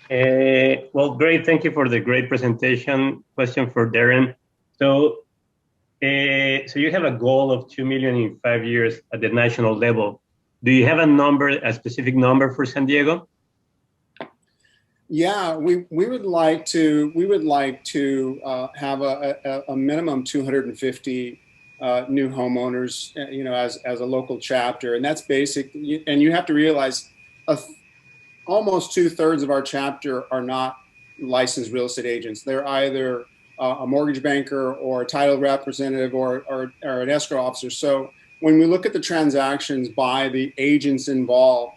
Well, great. Thank you for the great presentation. Question for Darren. So you have a goal of 2 million in 5 years at the national level. Do you have a specific number for San Diego? Yeah, we would like to have a minimum 250 new homeowners, as a local chapter, and that's basic. And you have to realize, almost 2/3 of our chapter are not licensed real estate agents. They're either a mortgage banker or a title representative or an escrow officer. So when we look at the transactions by the agents involved,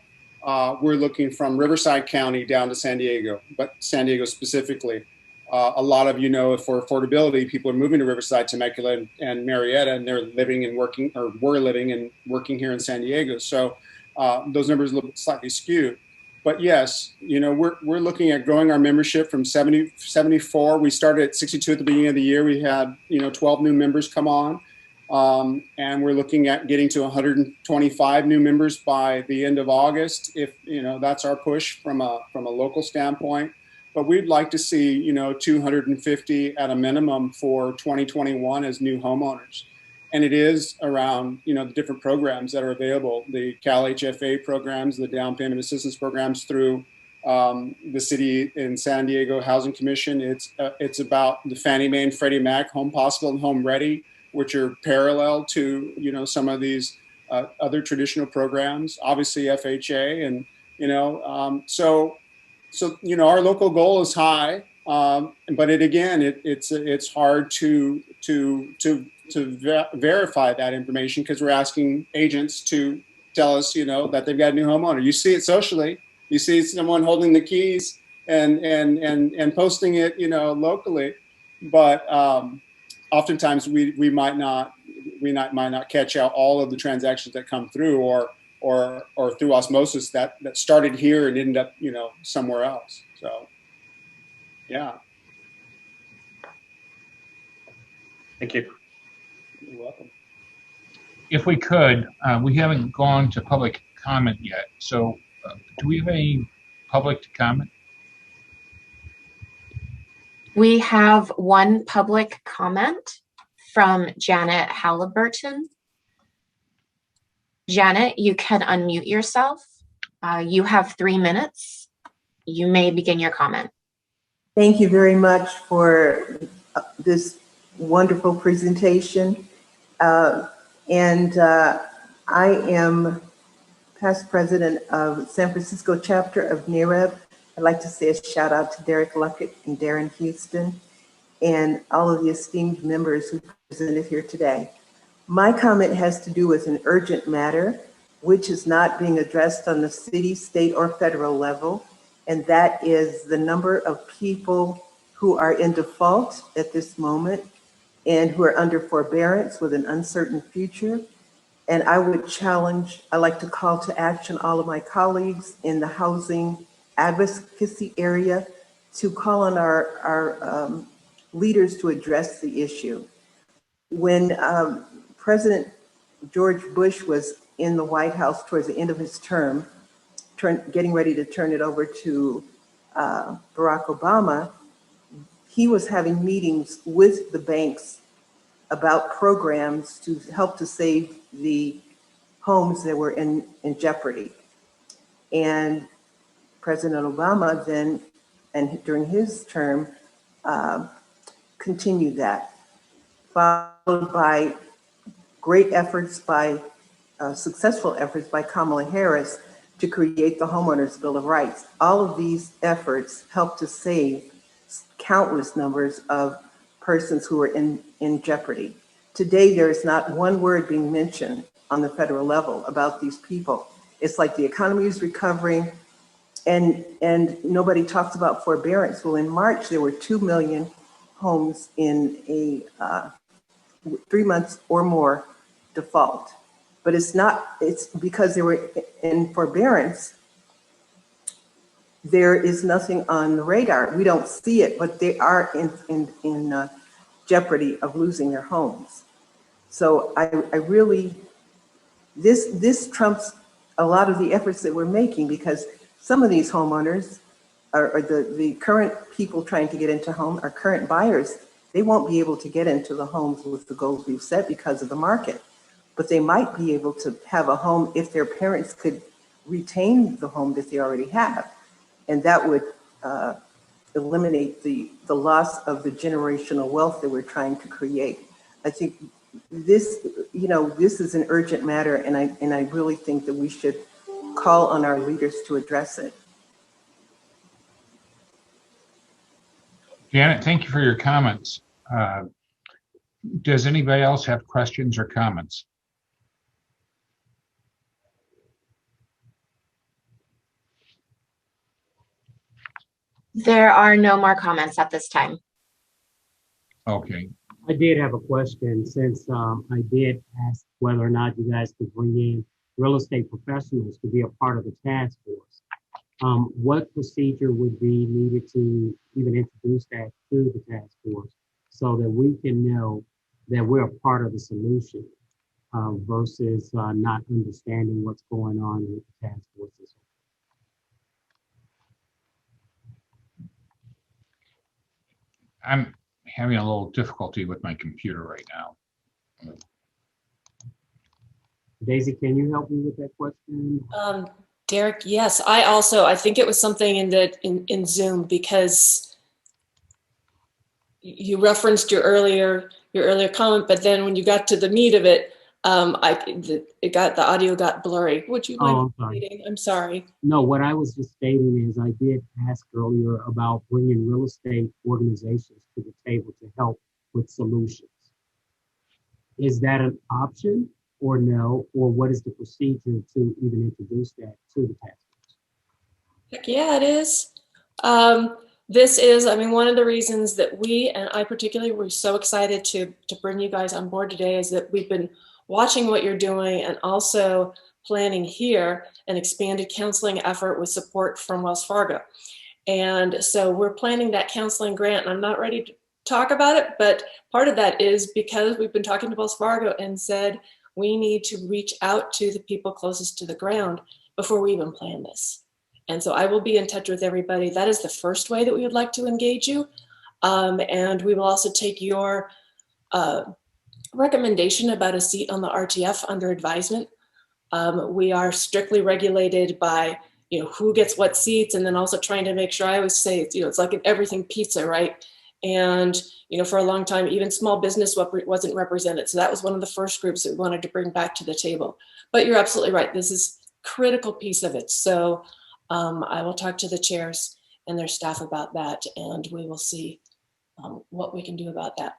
we're looking from Riverside County down to San Diego, but San Diego specifically. A lot of for affordability, people are moving to Riverside, Temecula, and Marietta, and they're living and working, or were living and working here in San Diego. So those numbers look slightly skewed. But yes, we're looking at growing our membership from 74. We started at 62 at the beginning of the year. We had 12 new members come on. And we're looking at getting to 125 new members by the end of August, if that's our push from a local standpoint. But we'd like to see 250 at a minimum for 2021 as new homeowners. And it is around the different programs that are available, the Cal HFA programs, the down payment assistance programs through the city in San Diego Housing Commission. It's about the Fannie Mae and Freddie Mac Home Possible and Home Ready, which are parallel to some of these other traditional programs, obviously FHA, and so our local goal is high, but it's hard to verify that information, because we're asking agents to tell us that they've got a new homeowner. You see it socially. You see someone holding the keys and posting it locally, but oftentimes we might not catch out all of the transactions that come through, or through osmosis that started here and ended up somewhere else. So yeah. Thank you. You're welcome. If we could, we haven't gone to public comment yet. So do we have any public to comment? We have one public comment from Janet Halliburton. Janet, you can unmute yourself. You have 3 minutes. You may begin your comment. Thank you very much for this wonderful presentation. I am past president of San Francisco chapter of NAREB. I'd like to say a shout out to Derek Luckett and Darren Houston and all of the esteemed members who presented here today. My comment has to do with an urgent matter, which is not being addressed on the city, state, or federal level, and that is the number of people who are in default at this moment and who are under forbearance with an uncertain future. And I would I'd like to call to action all of my colleagues in the housing advocacy area to call on our leaders to address the issue. When President George Bush was in the White House towards the end of his term, getting ready to turn it over to Barack Obama, he was having meetings with the banks about programs to help to save the homes that were in jeopardy. And President Obama then, and during his term, continued that, followed by great efforts by, successful efforts by Kamala Harris to create the Homeowners Bill of Rights. All of these efforts help to save countless numbers of persons who are in jeopardy. Today, there is not one word being mentioned on the federal level about these people. It's like the economy is recovering and nobody talks about forbearance. Well, in March, there were 2 million homes in a 3 months or more default. But it's because they were in forbearance, there is nothing on the radar. We don't see it, but they are in jeopardy of losing their homes. So I really, this trumps a lot of the efforts that we're making, because some of these homeowners are the current people trying to get into home, are current buyers. They won't be able to get into the homes with the goals we've set because of the market, but they might be able to have a home if their parents could retain the home that they already have. And that would eliminate the loss of the generational wealth that we're trying to create. I think this, this is an urgent matter, and I really think that we should call on our leaders to address it. Janet, thank you for your comments. Does anybody else have questions or comments? There are no more comments at this time. Okay. I did have a question, since I did ask whether or not you guys could bring in real estate professionals to be a part of the task force. What procedure would be needed to even introduce that to the task force so that we can know that we're a part of the solution versus not understanding what's going on with the task forces? I'm having a little difficulty with my computer right now. Daisy, can you help me with that question? Derek, yes, I think it was something in Zoom, because you referenced your earlier comment, but then when you got to the meat of it, the audio got blurry. Would you mind repeating? I'm sorry. No, what I was just stating is I did ask earlier about bringing real estate organizations to the table to help with solutions. Is that an option or no? Or what is the procedure to even introduce that to the task force? Heck yeah, it is. This is, one of the reasons that we, and I particularly, were so excited to bring you guys on board today, is that we've been watching what you're doing and also planning here an expanded counseling effort with support from Wells Fargo. And so we're planning that counseling grant, and I'm not ready to talk about it, but part of that is because we've been talking to Wells Fargo and said we need to reach out to the people closest to the ground before we even plan this. And so I will be in touch with everybody. That is the first way that we would like to engage you. And we will also take your recommendation about a seat on the RTF under advisement. We are strictly regulated by who gets what seats, and then also trying to make sure, I always say, it's like an everything pizza, right? And for a long time, even small business wasn't represented. So that was one of the first groups that we wanted to bring back to the table. But you're absolutely right. This is a critical piece of it. So I will talk to the chairs and their staff about that, and we will see what we can do about that.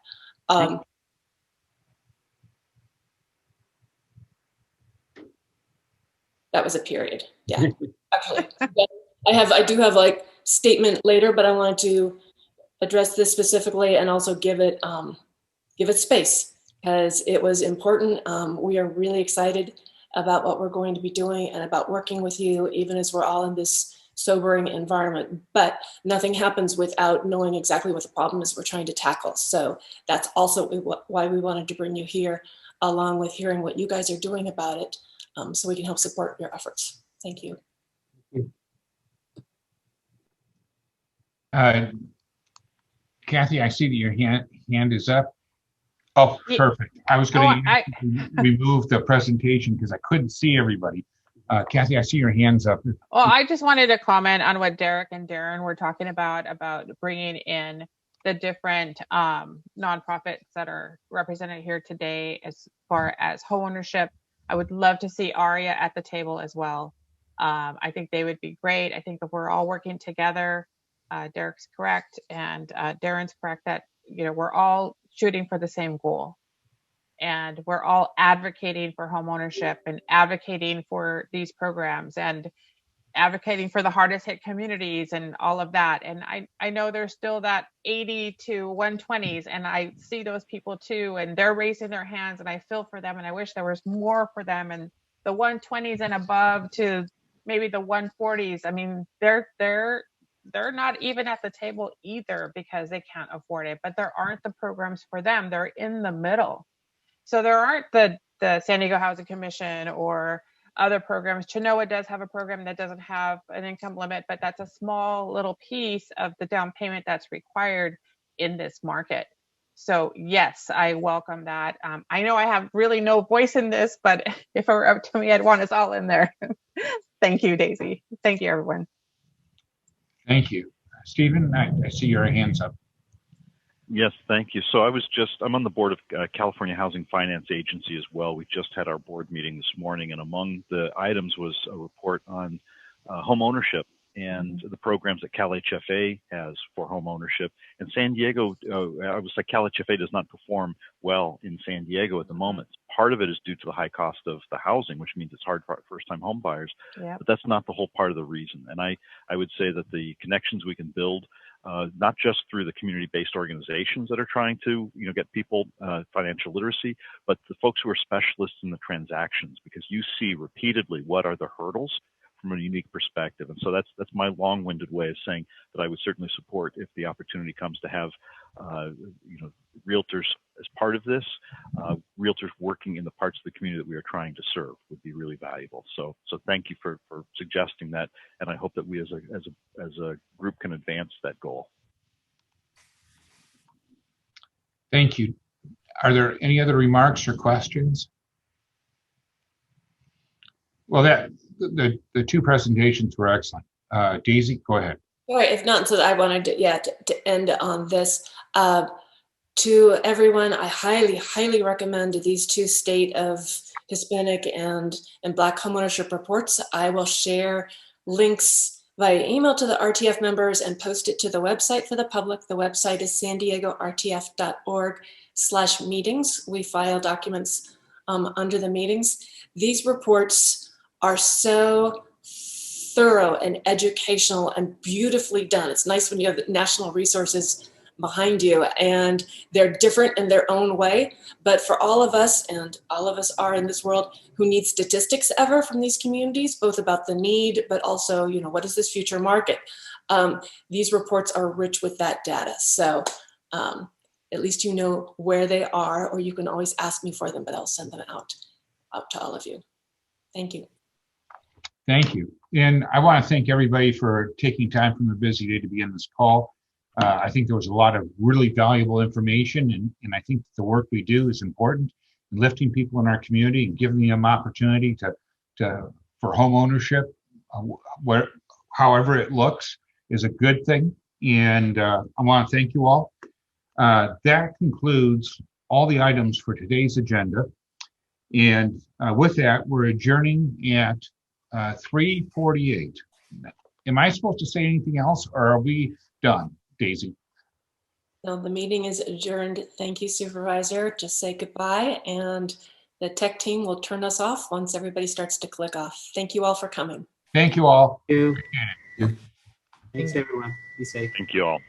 That was a period. Yeah, actually, I do have like statement later, but I wanted to address this specifically and also give it space, because it was important. We are really excited about what we're going to be doing and about working with you, even as we're all in this sobering environment. But nothing happens without knowing exactly what the problem is we're trying to tackle. So that's also why we wanted to bring you here, along with hearing what you guys are doing about it, so we can help support your efforts. Thank you. Cathy, I see that your hand is up. Oh, perfect. I was going to remove the presentation because I couldn't see everybody. Cathy, I see your hands up. Well, I just wanted to comment on what Derek and Darren were talking about bringing in the different nonprofits that are represented here today as far as homeownership. I would love to see ARIA at the table as well. I think they would be great. I think if we're all working together, Derek's correct and Darren's correct that, we're all shooting for the same goal. And we're all advocating for homeownership and advocating for these programs and advocating for the hardest hit communities and all of that. And I know there's still that 80 to 120s, and I see those people too, and they're raising their hands, and I feel for them, and I wish there was more for them. And the 120s and above to maybe the 140s, I mean, they're not even at the table either because they can't afford it, but there aren't the programs for them. They're in the middle. So there aren't the San Diego Housing Commission or other programs. Chenoa does have a program that doesn't have an income limit, but that's a small little piece of the down payment that's required in this market. So yes, I welcome that. I know I have really no voice in this, but if it were up to me, I'd want us all in there. Thank you, Daisy. Thank you, everyone. Thank you. Stephen, I see your hands up. Yes, thank you. So I'm on the board of California Housing Finance Agency as well. We just had our board meeting this morning, and among the items was a report on home ownership and the programs that Cal HFA has for home ownership. And San Diego, I was like, Cal HFA does not perform well in San Diego at the moment. Part of it is due to the high cost of the housing, which means it's hard for first-time home buyers. Yep. But that's not the whole part of the reason. And I would say that the connections we can build, not just through the community-based organizations that are trying to, get people financial literacy, but the folks who are specialists in the transactions, because you see repeatedly what are the hurdles from a unique perspective. And so that's my long-winded way of saying that I would certainly support if the opportunity comes to have, realtors as part of this. Realtors working in the parts of the community that we are trying to serve would be really valuable. So thank you for suggesting that, and I hope that we as a group can advance that goal. Thank you. Are there any other remarks or questions? Well, the two presentations were excellent. Daisy, go ahead. All right, if not, so I wanted to end on this. To everyone, I highly, highly recommend these two state of Hispanic and Black homeownership reports. I will share links via email to the RTF members and post it to the website for the public. The website is sandiegortf.org/meetings. We file documents under the meetings. These reports are so thorough and educational and beautifully done. It's nice when you have national resources behind you, and they're different in their own way. But for all of us, and all of us are in this world, who need statistics ever from these communities, both about the need, but also, what is this future market? These reports are rich with that data. So at least you know where they are, or you can always ask me for them, but I'll send them out to all of you. Thank you. Thank you. And I want to thank everybody for taking time from a busy day to be in this call. I think there was a lot of really valuable information, and I think the work we do is important in lifting people in our community and giving them opportunity for home ownership, however it looks, is a good thing. And I want to thank you all. That concludes all the items for today's agenda. And with that, we're adjourning at 3:48. Am I supposed to say anything else, or are we done, Daisy? No, the meeting is adjourned. Thank you, Supervisor. Just say goodbye, and the tech team will turn us off once everybody starts to click off. Thank you all for coming. Thank you all. Thank you. Thanks, everyone. Be safe. Thank you all.